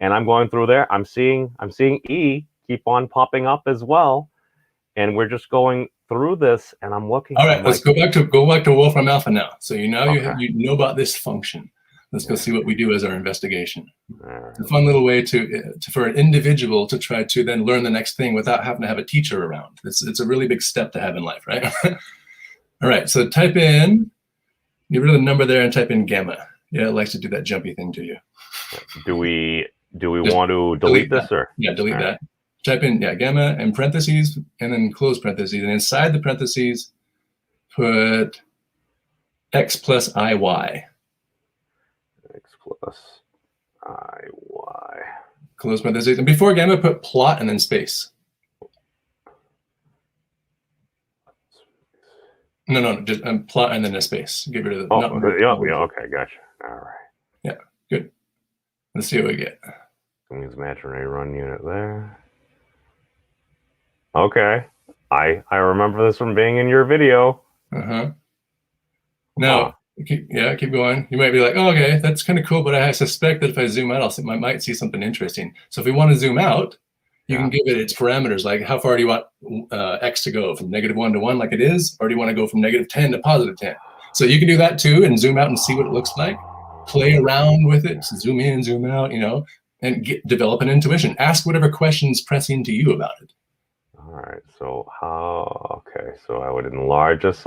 And I'm going through there, I'm seeing E keep on popping up as well. And we're just going through this, and I'm looking. All right, let's go back to Wolfram Alpha now. So you know about this function. Let's go see what we do as our investigation. It's a fun little way for an individual to try to then learn the next thing without having to have a teacher around. It's a really big step to have in life, right? All right, so type in, get rid of the number there and type in gamma. Yeah, it likes to do that jumpy thing to you. Do we want to delete this, or? Yeah, delete that. Type in gamma and parentheses, and then close parentheses, and inside the parentheses, put x plus iy. X plus iy. Close parentheses, and before gamma, put plot and then space. No, just plot and then a space. Get rid of the. Oh, not yeah, okay, gotcha. All right. Yeah, good. Let's see what we get. Use imaginary run unit there. Okay, I remember this from being in your video. Now, keep going. You might be like, oh, okay, that's kind of cool, but I suspect that if I zoom out, I might see something interesting. So if we want to zoom out, you can give it its parameters, like how far do you want X to go, from -1 to 1 like it is, or do you want to go from -10 to +10? So you can do that too and zoom out and see what it looks like. Play around with it, zoom in, zoom out, and develop an intuition. Ask whatever questions pressing to you about it. All right, so okay, so I would enlarge this,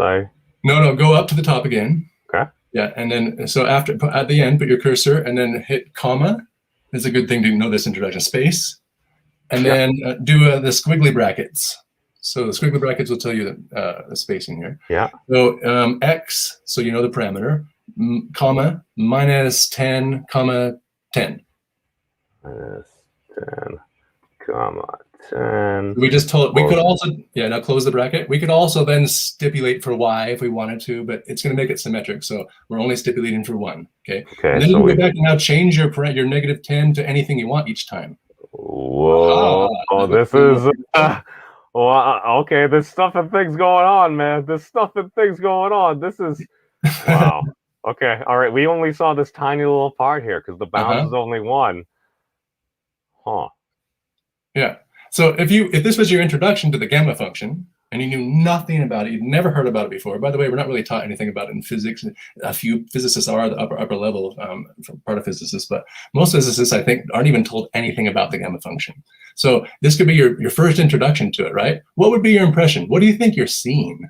No, go up to the top again. Okay. Yeah, and then, so at the end, put your cursor and then hit comma. It's a good thing to know this introduction. Space. And then do the squiggly brackets. So the squiggly brackets will tell you the spacing here. Yeah. So X, so you know the parameter, comma, -10, comma, 10. -10, comma, 10. We just told, we could also, now close the bracket. We could also then stipulate for Y if we wanted to, but it's going to make it symmetric. So we're only stipulating for 1. Okay. And then you can go back and now change your -10 to anything you want each time. Whoa! This is well, okay. There's stuff and things going on, man. There's stuff and things going on. This is wow. Okay, all right. We only saw this tiny little part here because the bounds is only 1. Huh. Yeah. So if this was your introduction to the gamma function and you knew nothing about it, you'd never heard about it before. By the way, we're not really taught anything about it in physics. A few physicists are the upper level part of physicists, but most physicists, I think, aren't even told anything about the gamma function. So this could be your first introduction to it, right? What would be your impression? What do you think you're seeing?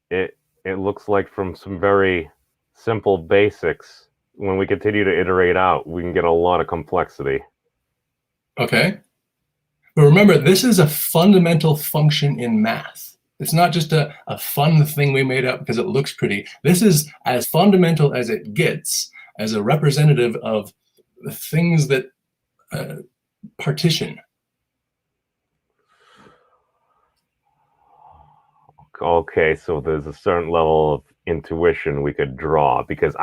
It looks like from some very simple basics. When we continue to iterate out, we can get a lot of complexity. Okay. But remember, this is a fundamental function in math. It's not just a fun thing we made up because it looks pretty. This is as fundamental as it gets as a representative of the things that partition. Okay, so there's a certain level of intuition we could draw, because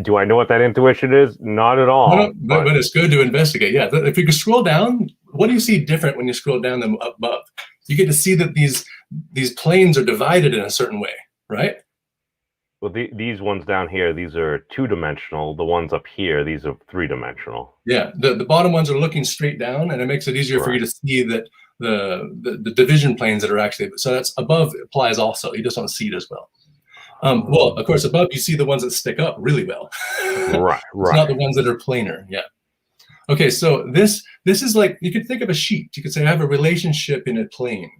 do I know what that intuition is? Not at all. No, but it's good to investigate. Yeah, if you could scroll down, what do you see different when you scroll down them above? You get to see that these planes are divided in a certain way, right? Well, these ones down here, these are 2-dimensional. The ones up here, these are 3-dimensional. Yeah, the bottom ones are looking straight down, and it makes it easier for you to see that the division planes that are actually, so that's above applies also. You just don't see it as well. Well, of course, above you see the ones that stick up really well. Right. It's not the ones that are planar. Yeah. Okay, so this is like, you could think of a sheet. You could say I have a relationship in a plane,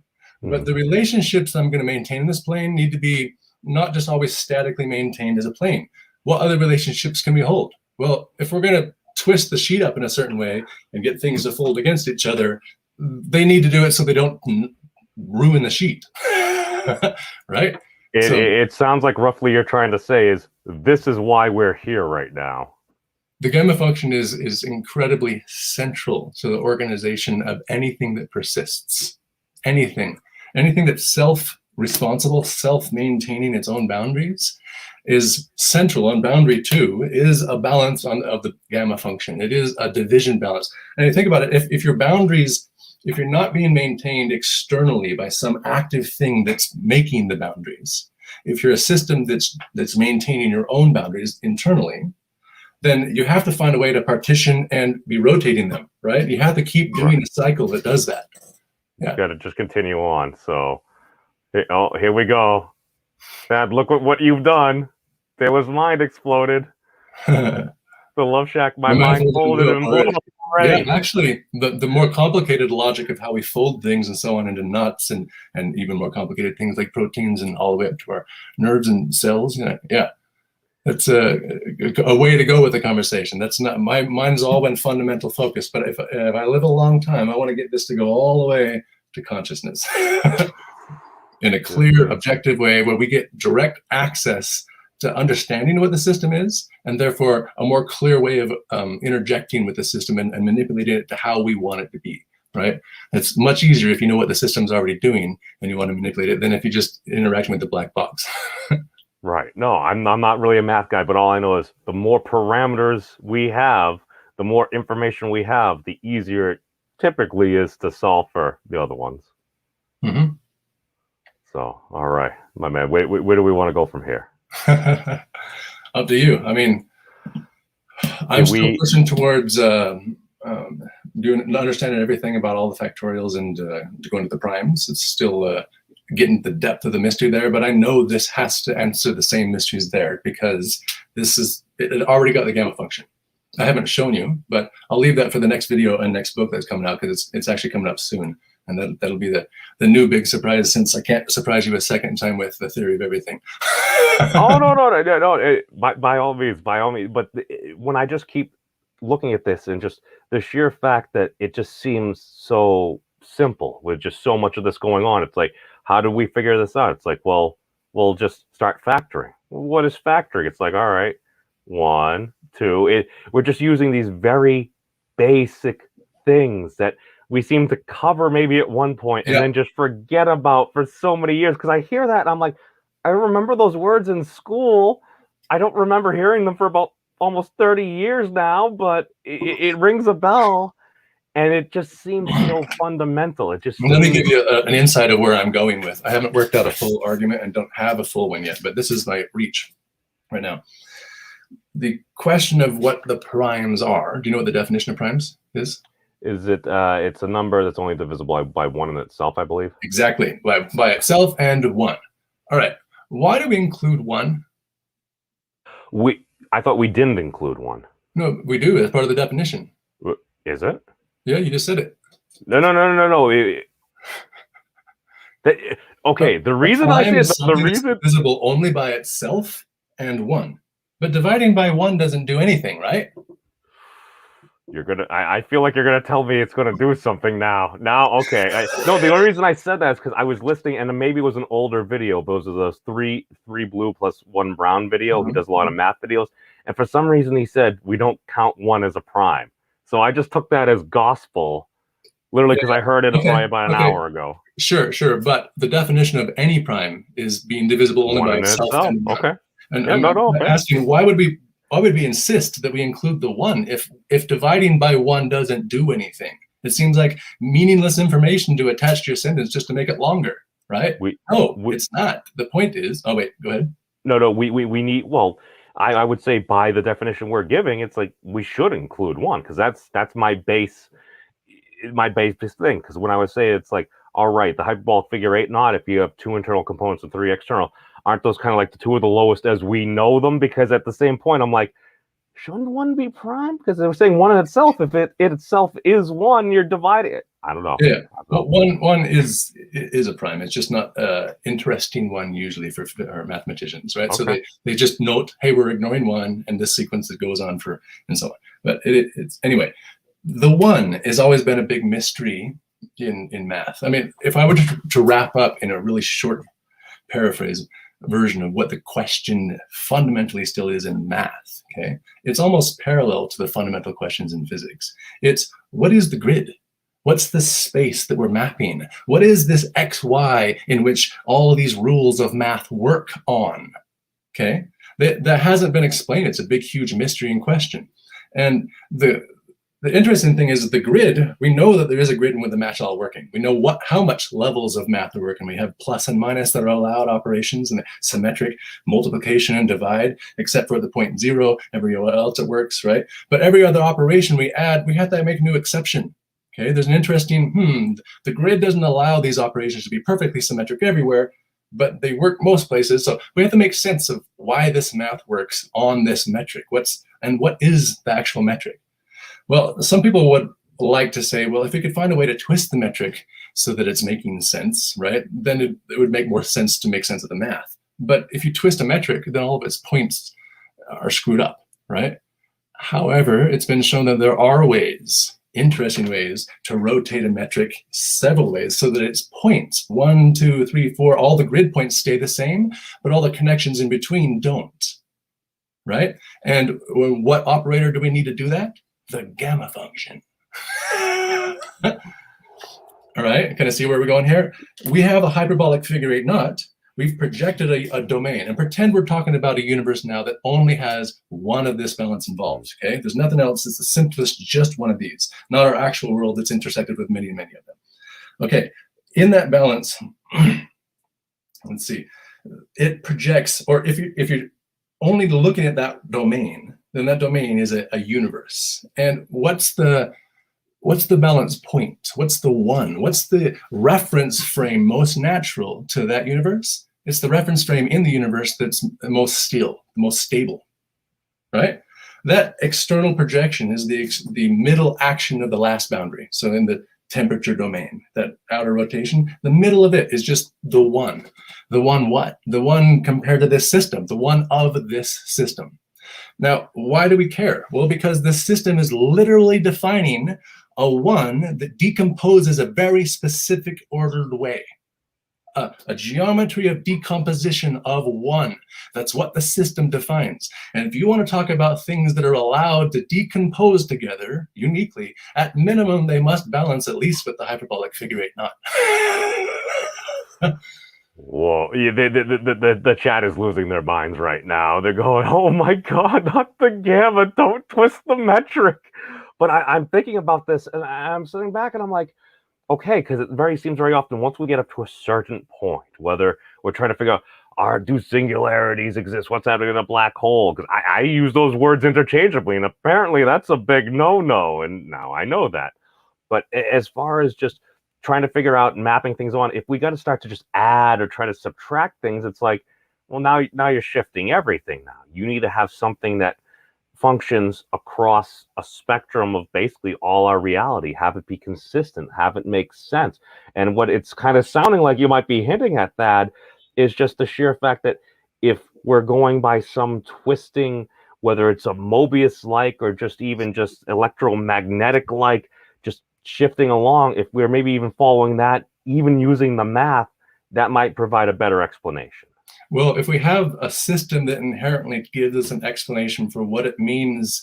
but the relationships I'm going to maintain in this plane need to be not just always statically maintained as a plane. What other relationships can we hold? Well, if we're going to twist the sheet up in a certain way and get things to fold against each other, they need to do it so they don't ruin the sheet, right? It sounds like roughly you're trying to say is this is why we're here right now. The gamma function is incredibly central to the organization of anything that persists. Anything that's self-responsible, self-maintaining its own boundaries is central. On boundary 2 is a balance of the gamma function. It is a division balance. And you think about it, if your boundaries, if you're not being maintained externally by some active thing that's making the boundaries, if you're a system that's maintaining your own boundaries internally, then you have to find a way to partition and be rotating them, right? You have to keep doing a cycle that does that. Yeah. You got to just continue on. So, here we go. Dad, look what you've done. There was mind exploded. The Love Shack, my mind folded and blew up already. Yeah, actually, the more complicated logic of how we fold things and so on into nuts and even more complicated things like proteins and all the way up to our nerves and cells. Yeah. That's a way to go with the conversation. That's not mine's all been fundamental focus. But if I live a long time, I want to get this to go all the way to consciousness in a clear, objective way where we get direct access to understanding what the system is, and therefore a more clear way of interjecting with the system and manipulating it to how we want it to be. Right? It's much easier if you know what the system's already doing and you want to manipulate it than if you're just interacting with the black box. Right. No, I'm not really a math guy, but all I know is the more parameters we have, the more information we have, the easier it typically is to solve for the other ones. Mm-hmm. So, all right, my man, where do we want to go from here? Up to you. I mean, I'm still pushing towards understanding everything about all the factorials and going to the primes. It's still getting the depth of the mystery there, but I know this has to answer the same mysteries there because it already got the gamma function. I haven't shown you, but I'll leave that for the next video and next book that's coming out because it's actually coming up soon. And that'll be the new big surprise, since I can't surprise you a second time with the theory of everything. Oh, no. By all means. But when I just keep looking at this and just the sheer fact that it just seems so simple with just so much of this going on, it's like, how do we figure this out? It's like, well, we'll just start factoring. What is factoring? It's like, all right, 1, 2. We're just using these very basic things that we seem to cover maybe at one point and then just forget about for so many years. Because I hear that and I'm like, I remember those words in school. I don't remember hearing them for about almost 30 years now, but it rings a bell. And it just seems so fundamental. It just Let me give you an insight of where I'm going with. I haven't worked out a full argument and don't have a full one yet, but this is my reach right now. The question of what the primes are. Do you know what the definition of primes is? Is it? It's a number that's only divisible by 1 in itself, I believe. Exactly, by itself and 1. All right. Why do we include 1? I thought we didn't include 1. No, we do. As part of the definition. Is it? Yeah, you just said it. No. Okay, the reason I said the reason divisible only by itself and 1, but dividing by 1 doesn't do anything, right? I feel like you're gonna tell me it's gonna do something now. Okay. No, the only reason I said that is because I was listening, and maybe it was an older video, but it was those three blue plus 1 brown video. He does a lot of math videos, and for some reason he said we don't count 1 as a prime. So I just took that as gospel, literally, because I heard it probably about an hour ago. Sure. But the definition of any prime is being divisible only by itself. Okay. And I'm asking, why would we insist that we include the 1 if dividing by 1 doesn't do anything? It seems like meaningless information to attach to your sentence just to make it longer, right? It's not. The point is, oh wait, go ahead. No, we need, well, I would say by the definition we're giving, it's like we should include 1 because that's my base thing. Because when I would say it's like, all right, the hyperbolic figure 8 knot, if you have 2 internal components and 3 external, aren't those kind of like the 2 of the lowest as we know them? Because at the same point, I'm like, shouldn't 1 be prime? Because they were saying 1 in itself. If it itself is 1, you're dividing it. I don't know. Yeah, well, one is a prime. It's just not an interesting one usually for our mathematicians, right? Okay. So they just note, hey, we're ignoring 1, and this sequence that goes on for and so on. But it's anyway. The 1 has always been a big mystery in math. I mean, if I were to wrap up in a really short paraphrase version of what the question fundamentally still is in math, okay, it's almost parallel to the fundamental questions in physics. It's, what is the grid? What's the space that we're mapping? What is this XY in which all of these rules of math work on? Okay, that hasn't been explained. It's a big, huge mystery in question. And the interesting thing is the grid, we know that there is a grid with the match all working. We know how much levels of math are working. We have plus and minus that are allowed operations and symmetric multiplication and divide, except for the point 0, everywhere else it works, right? But every other operation we add, we have to make a new exception. Okay, there's an interesting, the grid doesn't allow these operations to be perfectly symmetric everywhere, but they work most places. So we have to make sense of why this math works on this metric. What is the actual metric? Well, some people would like to say, well, if we could find a way to twist the metric so that it's making sense, right, then it would make more sense to make sense of the math. But if you twist a metric, then all of its points are screwed up, right? However, it's been shown that there are ways, interesting ways, to rotate a metric several ways so that its points, 1, 2, 3, 4, all the grid points stay the same, but all the connections in between don't, right? And what operator do we need to do that? The gamma function. All right, kind of see where we're going here? We have a hyperbolic figure 8 knot, we've projected a domain, and pretend we're talking about a universe now that only has one of this balance involved, okay? There's nothing else. It's the simplest, just one of these, not our actual world that's intersected with many, many of them. Okay, in that balance, let's see, it projects, or if you're only looking at that domain, then that domain is a universe. And what's the balance point? What's the one? What's the reference frame most natural to that universe? It's the reference frame in the universe that's the most still, the most stable, right? That external projection is the middle action of the last boundary. So in the temperature domain, that outer rotation, the middle of it is just the one. The one what? The one compared to this system, the one of this system. Now, why do we care? Well, because this system is literally defining a one that decomposes a very specific ordered way. A geometry of decomposition of one. That's what the system defines. And if you want to talk about things that are allowed to decompose together uniquely, at minimum, they must balance at least with the hyperbolic figure 8 knot. Whoa, yeah, the chat is losing their minds right now. They're going, oh my God, not the gamma, don't twist the metric. But I'm thinking about this, and I'm sitting back and I'm like, okay, because it seems very often once we get up to a certain point, whether we're trying to figure out, do singularities exist? What's happening in a black hole? Because I use those words interchangeably, and apparently that's a big no-no, and now I know that. But as far as just trying to figure out mapping things on, if we got to start to just add or try to subtract things, it's like, well, now you're shifting everything now. You need to have something that functions across a spectrum of basically all our reality, have it be consistent, have it make sense. And what it's kind of sounding like you might be hinting at, Thad, is just the sheer fact that if we're going by some twisting, whether it's a Mobius-like or just even just electromagnetic-like, just shifting along, if we're maybe even following that, even using the math, that might provide a better explanation. Well, if we have a system that inherently gives us an explanation for what it means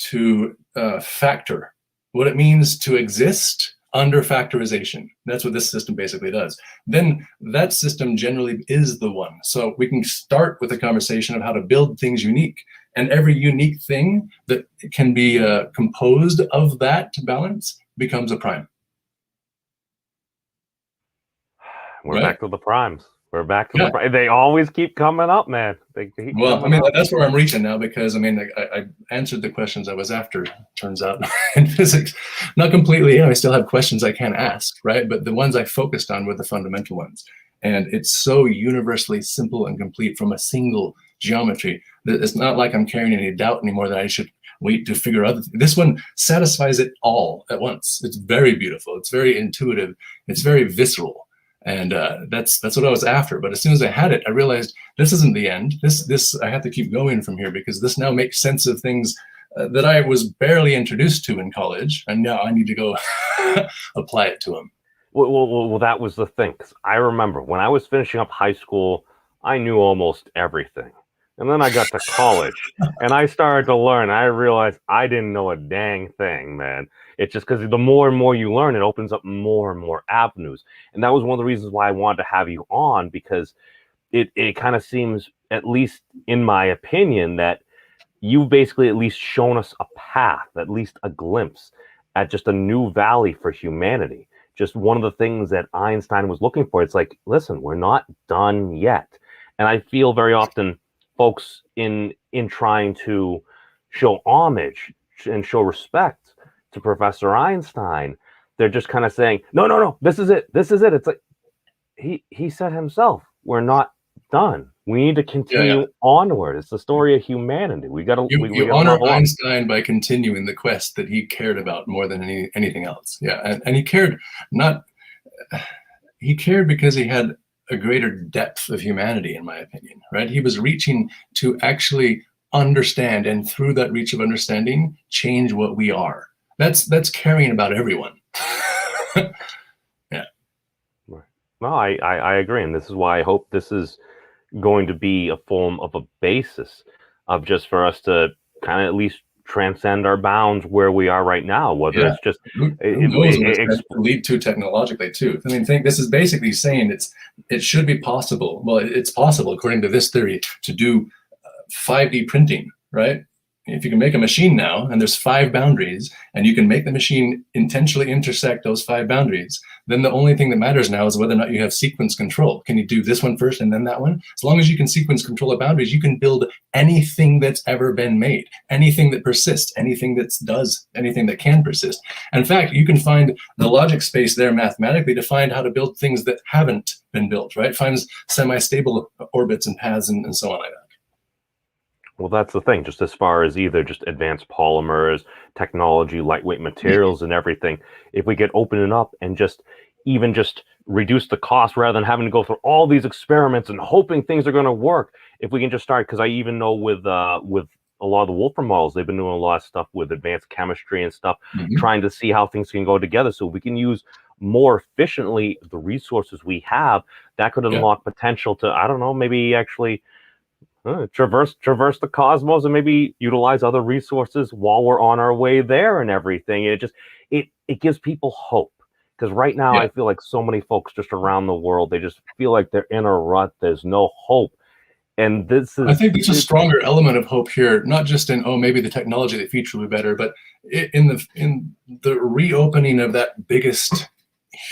to factor, what it means to exist under factorization, that's what this system basically does, then that system generally is the one. So we can start with a conversation of how to build things unique. And every unique thing that can be composed of that balance becomes a prime. We're back to the primes. We're back to the primes. They always keep coming up, man. Well, I mean, that's where I'm reaching now, because I mean, I answered the questions I was after, turns out, in physics. Not completely, I still have questions I can't ask, right? But the ones I focused on were the fundamental ones. And it's so universally simple and complete from a single geometry that it's not like I'm carrying any doubt anymore that I should wait to figure out. This one satisfies it all at once. It's very beautiful. It's very intuitive. It's very visceral. And that's what I was after. But as soon as I had it, I realized this isn't the end. This I have to keep going from here, because this now makes sense of things that I was barely introduced to in college, and now I need to go apply it to them. Well, that was the thing. 'Cause I remember when I was finishing up high school, I knew almost everything. And then I got to college, and I started to learn. I realized I didn't know a dang thing, man. It's just because the more and more you learn, it opens up more and more avenues. And that was one of the reasons why I wanted to have you on, because it kind of seems, at least in my opinion, that you've basically at least shown us a path, at least a glimpse at just a new valley for humanity. Just one of the things that Einstein was looking for. It's like, listen, we're not done yet. And I feel very often folks in trying to show homage and show respect to Professor Einstein, they're just kind of saying, no, this is it. It's like he said himself, we're not done. We need to continue onward. It's the story of humanity. We got to you honor Einstein by continuing the quest that he cared about more than anything else. Yeah, and he cared because he had a greater depth of humanity, in my opinion, right? He was reaching to actually understand, and through that reach of understanding, change what we are. That's caring about everyone. Yeah. No, I agree. And this is why I hope this is going to be a form of a basis of just for us to kind of at least transcend our bounds where we are right now, whether Yeah. it's just Who knows what it's going to lead to technologically too. I mean, think this is basically saying it should be possible. Well, it's possible according to this theory to do 5D printing, right? If you can make a machine now and there's 5 boundaries and you can make the machine intentionally intersect those 5 boundaries, then the only thing that matters now is whether or not you have sequence control. Can you do this one first and then that one? As long as you can sequence control the boundaries, you can build anything that's ever been made, anything that persists, anything that does, anything that can persist. In fact, you can find the logic space there mathematically to find how to build things that haven't been built, right? Finds semi-stable orbits and paths and so on like that. Well, that's the thing, just as far as either just advanced polymers, technology, lightweight materials and everything, if we could open it up and just reduce the cost rather than having to go through all these experiments and hoping things are going to work, if we can just start, because I even know with a lot of the Wolfram models, they've been doing a lot of stuff with advanced chemistry and stuff, trying to see how things can go together so we can use more efficiently the resources we have. That could unlock potential to, I don't know, maybe actually traverse the cosmos and maybe utilize other resources while we're on our way there and everything. It gives people hope, because right now I feel like so many folks just around the world, they just feel like they're in a rut. There's no hope. And I think there's a stronger element of hope here, not just in, maybe the technology, the future will be better, but in the reopening of that biggest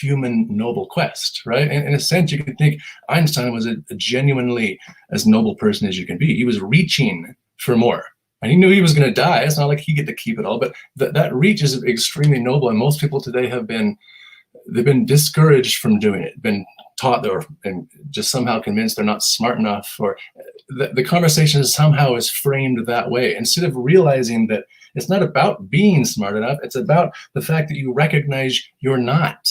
human noble quest, right? In a sense, you could think Einstein was a genuinely as noble person as you can be. He was reaching for more, and he knew he was going to die. It's not like he get to keep it all, but that reach is extremely noble. And most people today they've been discouraged from doing it, been taught and just somehow convinced they're not smart enough, or the conversation somehow is framed that way, instead of realizing that it's not about being smart enough. It's about the fact that you recognize you're not.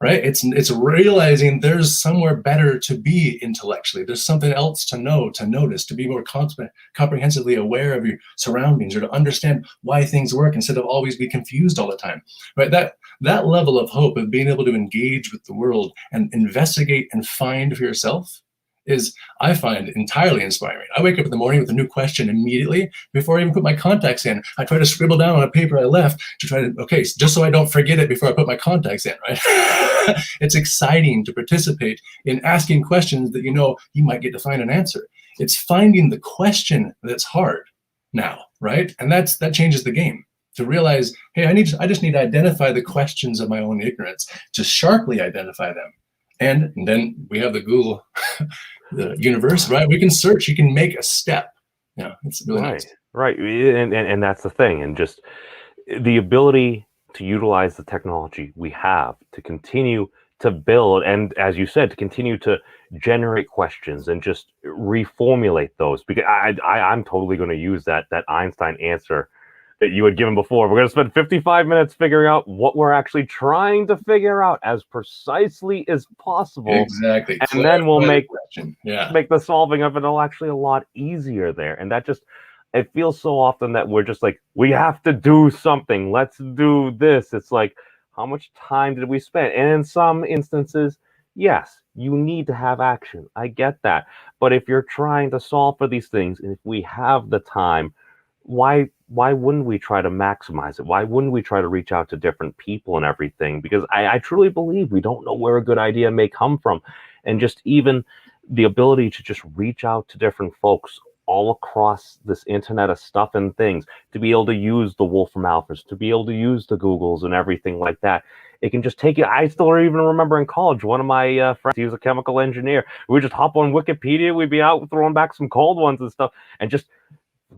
Right? It's realizing there's somewhere better to be intellectually. There's something else to know, to notice, to be more comprehensively aware of your surroundings, or to understand why things work instead of always be confused all the time. Right? That level of hope of being able to engage with the world and investigate and find for yourself is, I find, entirely inspiring. I wake up in the morning with a new question immediately before I even put my contacts in. I try to scribble down on a paper I left to try to, just so I don't forget it before I put my contacts in, right? It's exciting to participate in asking questions that you might get to find an answer. It's finding the question that's hard now, right? And that changes the game. To realize, hey, I just need to identify the questions of my own ignorance, to sharply identify them. And then we have the Google the universe, right? We can search, you can make a step. Yeah, it's really nice. Right. And that's the thing. And just the ability to utilize the technology we have to continue to build, and as you said, to continue to generate questions and just reformulate those. Because I'm totally going to use that Einstein answer that you had given before. We're going to spend 55 minutes figuring out what we're actually trying to figure out as precisely as possible. Exactly. And then we'll make the solving of it all actually a lot easier there. And that just, it feels so often that we're just like, we have to do something. Let's do this. It's like, how much time did we spend? And in some instances, yes, you need to have action. I get that. But if you're trying to solve for these things, and if we have the time, why wouldn't we try to maximize it? Why wouldn't we try to reach out to different people and everything? Because I truly believe we don't know where a good idea may come from. And just even the ability to just reach out to different folks all across this internet of stuff and things, to be able to use the Wolfram Alphas, to be able to use the Googles and everything like that. It can just take you. I still even remember in college, one of my friends, he was a chemical engineer. We would just hop on Wikipedia. We'd be out throwing back some cold ones and stuff, and just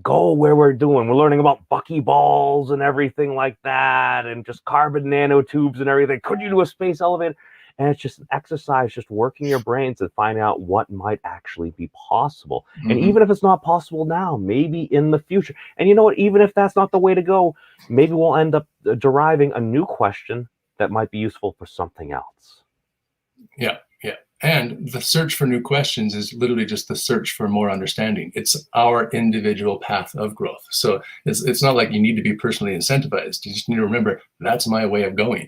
go where we're learning about buckyballs and everything like that, and just carbon nanotubes and everything. Could you do a space elevator? And it's just an exercise, just working your brains and finding out what might actually be possible. And even if it's not possible now, maybe in the future. And you know what? Even if that's not the way to go, maybe we'll end up deriving a new question that might be useful for something else. Yeah. And the search for new questions is literally just the search for more understanding. It's our individual path of growth. So it's not like you need to be personally incentivized. You just need to remember, that's my way of going.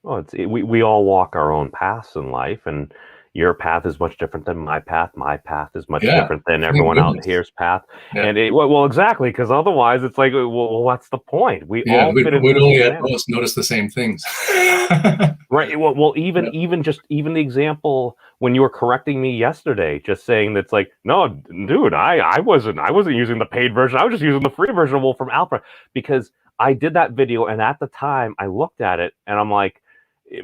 Well, we all walk our own paths in life, and your path is much different than my path. My path is much Yeah, different than thank everyone out goodness. here's path. Yeah. And well, exactly, because otherwise it's like, well, what's the point? We Yeah, all fit into we'd this only at humanity. most notice the same things. Right. Well, even Yeah. even the example when you were correcting me yesterday, just saying that's like, no, dude, I wasn't using the paid version. I was just using the free version of Wolfram Alpha because I did that video, and at the time I looked at it and I'm like,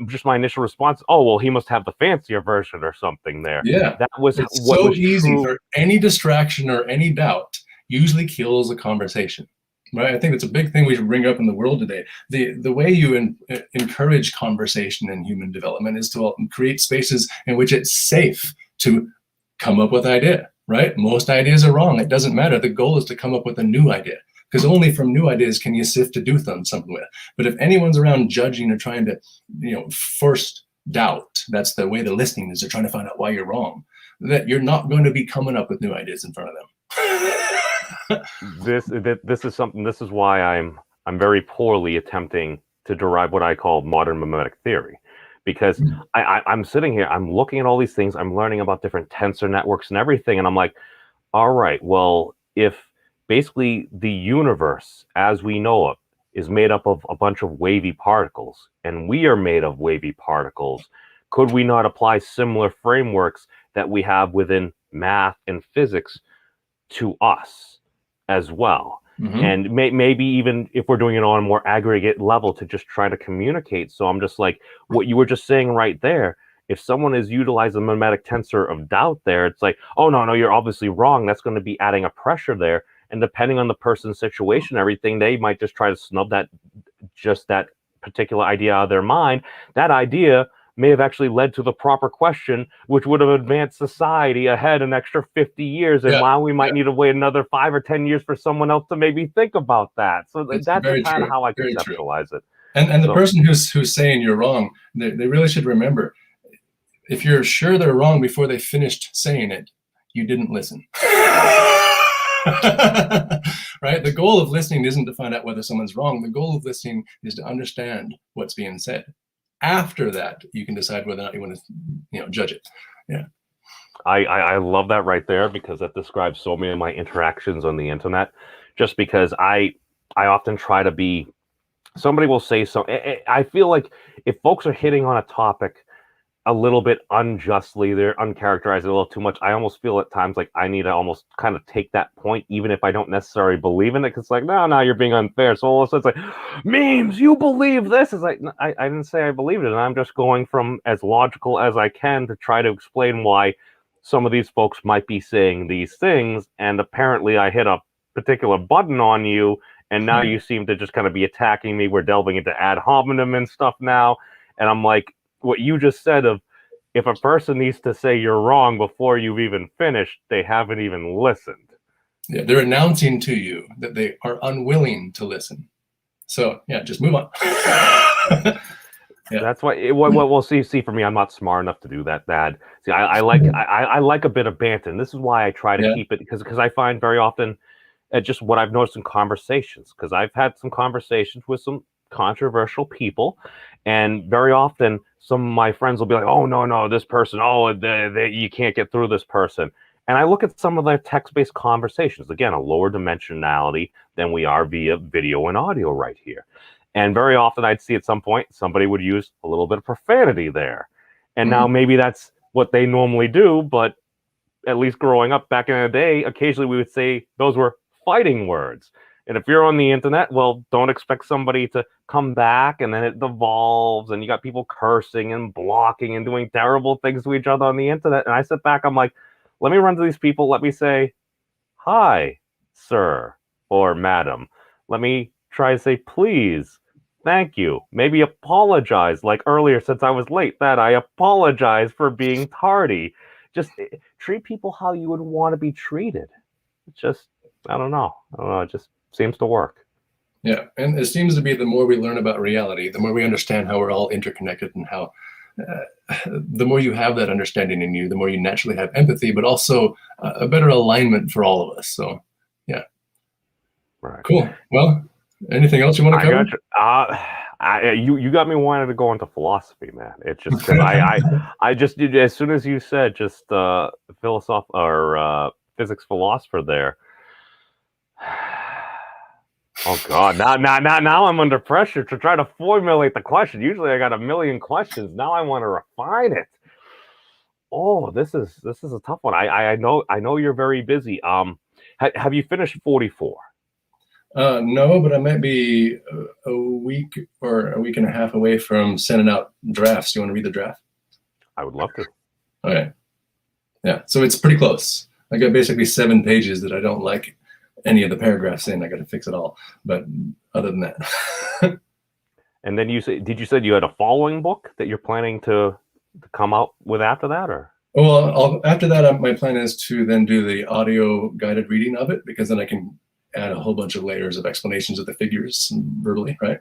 just my initial response, oh well, he must have the fancier version or something there. Yeah. That was It's what so was easy true. for any distraction or any doubt usually kills a conversation. Right? I think that's a big thing we should bring up in the world today. The way you encourage conversation in human development is to create spaces in which it's safe to come up with idea, right? Most ideas are wrong. It doesn't matter. The goal is to come up with a new idea, because only from new ideas can you sift to do something with. But if anyone's around judging or trying to, force doubt, that's the way the listening is. They're trying to find out why you're wrong. That you're not going to be coming up with new ideas in front of them. This is something. This is why I'm very poorly attempting to derive what I call modern mimetic theory, because I'm sitting here, I'm looking at all these things, I'm learning about different tensor networks and everything, and I'm like, all right, well, if basically the universe as we know it is made up of a bunch of wavy particles, and we are made of wavy particles, could we not apply similar frameworks that we have within math and physics to us as well? And maybe even if we're doing it on a more aggregate level to just try to communicate. So I'm just like, what you were just saying right there, if someone is utilizing the mimetic tensor of doubt there, it's like, oh no, you're obviously wrong. That's going to be adding a pressure there. And depending on the person's situation, everything, they might just try to snub that particular idea out of their mind. That idea may have actually led to the proper question, which would have advanced society ahead an extra 50 years. And now we might need to wait another 5 or 10 years for someone else to maybe think about that. So It's that's very kind of true. how I Very true. conceptualize it. And the person who's saying you're wrong, they really should remember, if you're sure they're wrong before they finished saying it, you didn't listen. Right? The goal of listening isn't to find out whether someone's wrong. The goal of listening is to understand what's being said. After that, you can decide whether or not you want to, judge it. Yeah. I love that right there, because that describes so many of my interactions on the internet. Just because I often try to be, somebody will say so. I feel like if folks are hitting on a topic a little bit unjustly, they're uncharacterized a little too much, I almost feel at times like I need to almost kind of take that point, even if I don't necessarily believe in it, because it's like, no, you're being unfair. So all of a sudden it's like, memes, you believe this? It's like, I didn't say I believed it, and I'm just going from as logical as I can to try to explain why some of these folks might be saying these things, and apparently I hit a particular button on you, and now you seem to just kind of be attacking me. We're delving into ad hominem and stuff now, and I'm like, what you just said of, if a person needs to say you're wrong before you've even finished, they haven't even listened. Yeah, they're announcing to you that they are unwilling to listen. So yeah, just move on. Yeah. That's why. Well, see, for me, I'm not smart enough to do that bad. See, I like a bit of banter, and this is why I try to keep it, because I find very often, just what I've noticed in conversations, because I've had some conversations with some controversial people, and very often some of my friends will be like, oh no, this person, you can't get through this person. And I look at some of their text-based conversations, again, a lower dimensionality than we are via video and audio right here. And very often I'd see at some point somebody would use a little bit of profanity there. And now maybe that's what they normally do, but at least growing up back in the day, occasionally we would say those were fighting words. And if you're on the internet, well, don't expect somebody to come back, and then it devolves, and you got people cursing and blocking and doing terrible things to each other on the internet. And I sit back, I'm like, let me run to these people. Let me say, hi, sir or madam. Let me try to say, please, thank you. Maybe apologize, like earlier, since I was late, that I apologize for being tardy. Just treat people how you would want to be treated. Just, I don't know. It just seems to work. Yeah, and it seems to be the more we learn about reality, the more we understand how we're all interconnected, and how the more you have that understanding in you, the more you naturally have empathy, but also a better alignment for all of us. So, yeah. Right. Cool. Well, anything else you want to cover? You got me wanting to go into philosophy, man. It's just because I just did, as soon as you said just philosoph or physics philosopher there. Oh God! Now I'm under pressure to try to formulate the question. Usually I got a million questions. Now I want to refine it. Oh, this is a tough one. I know you're very busy. Have you finished 44? No, but I might be a week or a week and a half away from sending out drafts. Do you want to read the draft? I would love to. Okay. Yeah, so it's pretty close. I got basically 7 pages that I don't like any of the paragraphs in. I got to fix it all. But other than that. And then did you say you had a following book that you're planning to come out with after that, or? Well, after that, my plan is to then do the audio guided reading of it, because then I can add a whole bunch of layers of explanations of the figures verbally, right?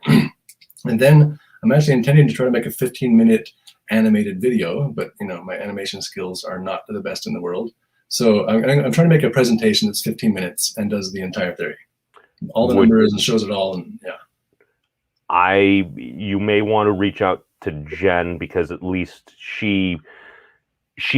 And then I'm actually intending to try to make a 15-minute animated video, but my animation skills are not the best in the world. So I'm trying to make a presentation that's 15 minutes and does the entire theory, all the numbers, and shows it all, and yeah. You may want to reach out to Jen, because at least she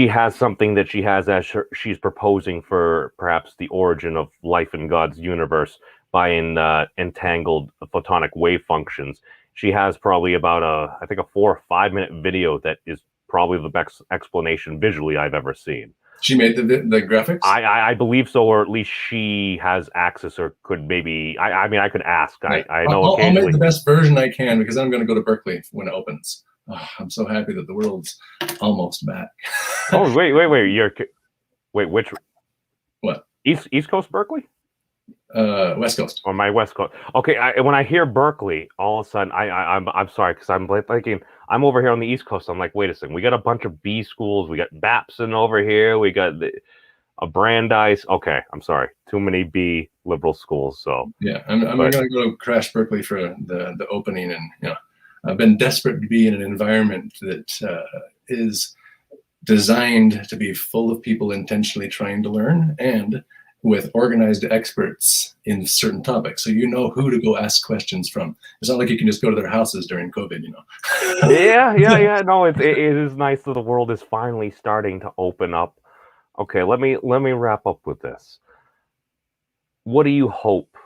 has something that she has she's proposing for perhaps the origin of life in God's universe by entangled photonic wave functions. She has probably about I think a 4 or 5 minute video that is probably the best explanation visually I've ever seen. She made the graphics? I believe so, or at least she has access, or could maybe. I mean, I could ask. Right. I know I'll make the best version I can, because I'm going to go to Berkeley when it opens. Oh, I'm so happy that the world's almost back. Oh, wait! Which? What? East Coast Berkeley? West Coast. Or my West Coast. Okay, when I hear Berkeley, all of a sudden I'm sorry, because I'm thinking I'm over here on the East Coast. I'm like, wait a second, we got a bunch of B schools. We got Babson over here. We got a Brandeis. Okay, I'm sorry, too many B liberal schools. So yeah, I'm going to go crash Berkeley for the opening, and I've been desperate to be in an environment that is designed to be full of people intentionally trying to learn, and with organized experts in certain topics, so you know who to go ask questions from. It's not like you can just go to their houses during COVID, Yeah. No, it is nice that the world is finally starting to open up. Okay, let me wrap up with this. What do you hope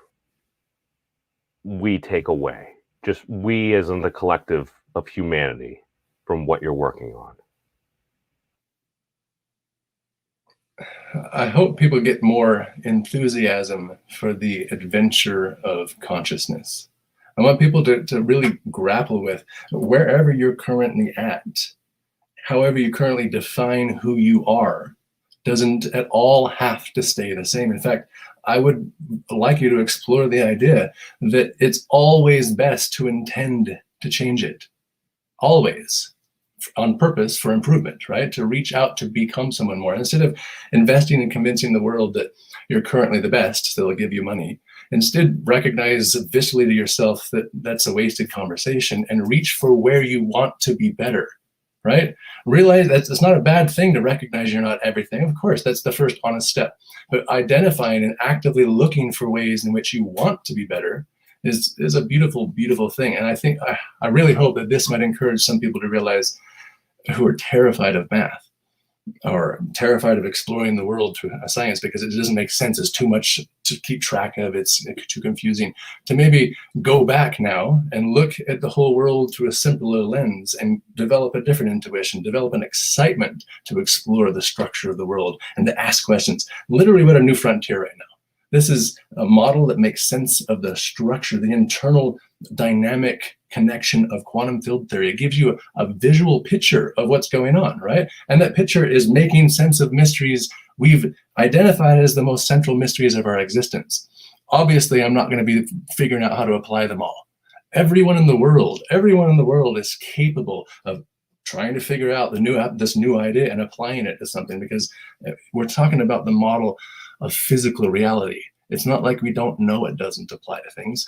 we take away, just we as in the collective of humanity, from what you're working on? I hope people get more enthusiasm for the adventure of consciousness. I want people to really grapple with wherever you're currently at, however you currently define who you are, doesn't at all have to stay the same. In fact, I would like you to explore the idea that it's always best to intend to change it. Always. On purpose, for improvement, right? To reach out to become someone more. Instead of investing in convincing the world that you're currently the best, so they'll give you money. Instead, recognize viscerally to yourself that that's a wasted conversation, and reach for where you want to be better, right? Realize that it's not a bad thing to recognize you're not everything. Of course, that's the first honest step. But identifying and actively looking for ways in which you want to be better is a beautiful, beautiful thing. And I think, I really hope that this might encourage some people to realize, who are terrified of math or terrified of exploring the world through science because it doesn't make sense, it's too much to keep track of, it's too confusing, to maybe go back now and look at the whole world through a simpler lens and develop a different intuition, develop an excitement to explore the structure of the world and to ask questions. Literally, we're at a new frontier right now. This is a model that makes sense of the structure, the internal dynamic connection of quantum field theory. It gives you a visual picture of what's going on, right? And that picture is making sense of mysteries we've identified as the most central mysteries of our existence. Obviously, I'm not going to be figuring out how to apply them all. Everyone in the world is capable of trying to figure out this new idea and applying it to something, because we're talking about the model of physical reality. It's not like we don't know it doesn't apply to things.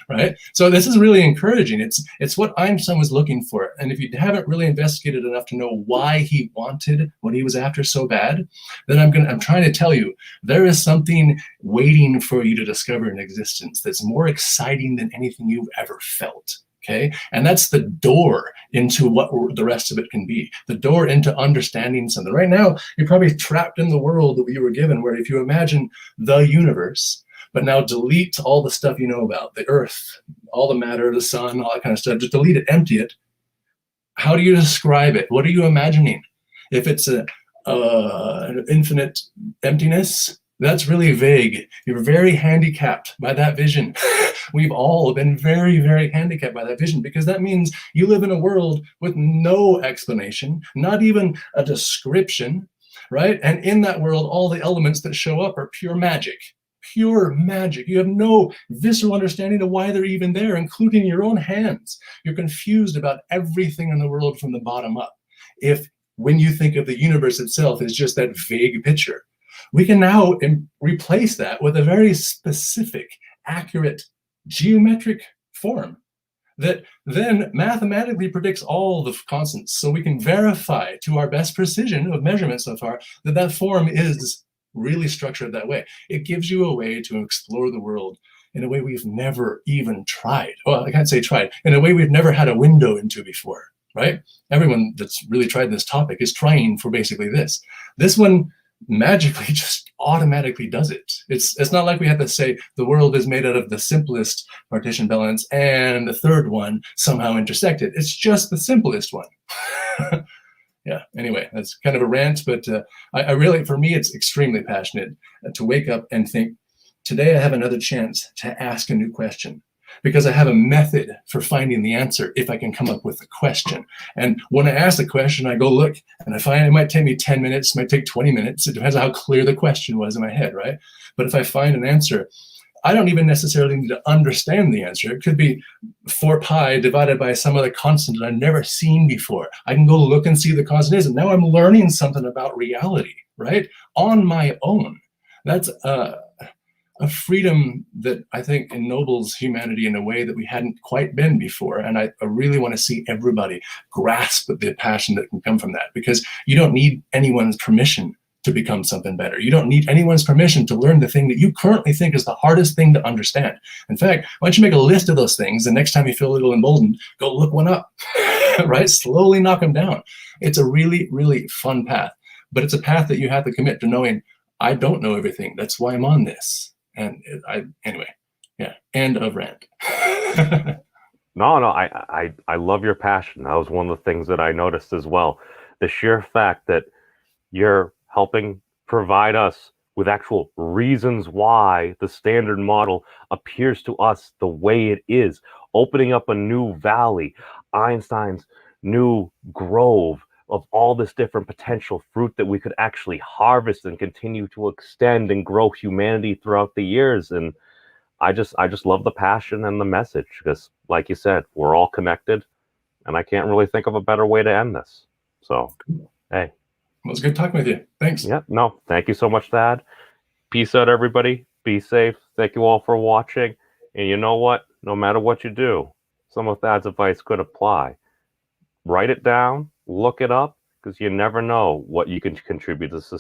Right? So this is really encouraging. It's what Einstein was looking for. And if you haven't really investigated enough to know why he wanted what he was after so bad, then I'm trying to tell you, there is something waiting for you to discover in existence that's more exciting than anything you've ever felt. Okay, and that's the door into what the rest of it can be, the door into understanding something. Right now, you're probably trapped in the world that you were given, where if you imagine the universe, but now delete all the stuff you know about the earth, all the matter, the sun, all that kind of stuff, just delete it, empty it. How do you describe it? What are you imagining? If it's an infinite emptiness, that's really vague. You're very handicapped by that vision. We've all been very, very handicapped by that vision, because that means you live in a world with no explanation, not even a description, right? And in that world, all the elements that show up are pure magic. Pure magic. You have no visceral understanding of why they're even there, including your own hands. You're confused about everything in the world from the bottom up. If when you think of the universe itself is just that vague picture, we can now replace that with a very specific, accurate, geometric form that then mathematically predicts all the constants. So we can verify to our best precision of measurement so far that that form is really structured that way. It gives you a way to explore the world in a way we've never even tried. Well, I can't say tried, in a way we've never had a window into before, right? Everyone that's really tried this topic is trying for basically this. This one magically just automatically does it. It's not like we have to say the world is made out of the simplest partition balance and the third one somehow intersected. It's just the simplest one. Yeah, anyway, that's kind of a rant, but I really, for me, it's extremely passionate to wake up and think, today I have another chance to ask a new question, because I have a method for finding the answer if I can come up with a question. And when I ask the question, I go look, and I find it might take me 10 minutes, it might take 20 minutes. It depends on how clear the question was in my head, right? But if I find an answer, I don't even necessarily need to understand the answer. It could be 4 pi divided by some other constant that I've never seen before. I can go look and see the constant is, and now I'm learning something about reality, right? On my own. That's a freedom that I think ennobles humanity in a way that we hadn't quite been before. And I really want to see everybody grasp the passion that can come from that, because you don't need anyone's permission to become something better. You don't need anyone's permission to learn the thing that you currently think is the hardest thing to understand. In fact, why don't you make a list of those things, and next time you feel a little emboldened, go look one up, right? Slowly knock them down. It's a really, really fun path, but it's a path that you have to commit to knowing, I don't know everything. That's why I'm on this. And anyway, yeah, end of rant. No, I love your passion. That was one of the things that I noticed as well. The sheer fact that you're helping provide us with actual reasons why the standard model appears to us the way it is, opening up a new valley, Einstein's new grove of all this different potential fruit that we could actually harvest and continue to extend and grow humanity throughout the years. And I just love the passion and the message, because like you said, we're all connected, and I can't really think of a better way to end this. So, hey. Well, it was good talking with you. Thanks. Yeah, no, thank you so much, Thad. Peace out, everybody. Be safe. Thank you all for watching. And you know what? No matter what you do, some of Thad's advice could apply. Write it down, look it up, because you never know what you can contribute to society.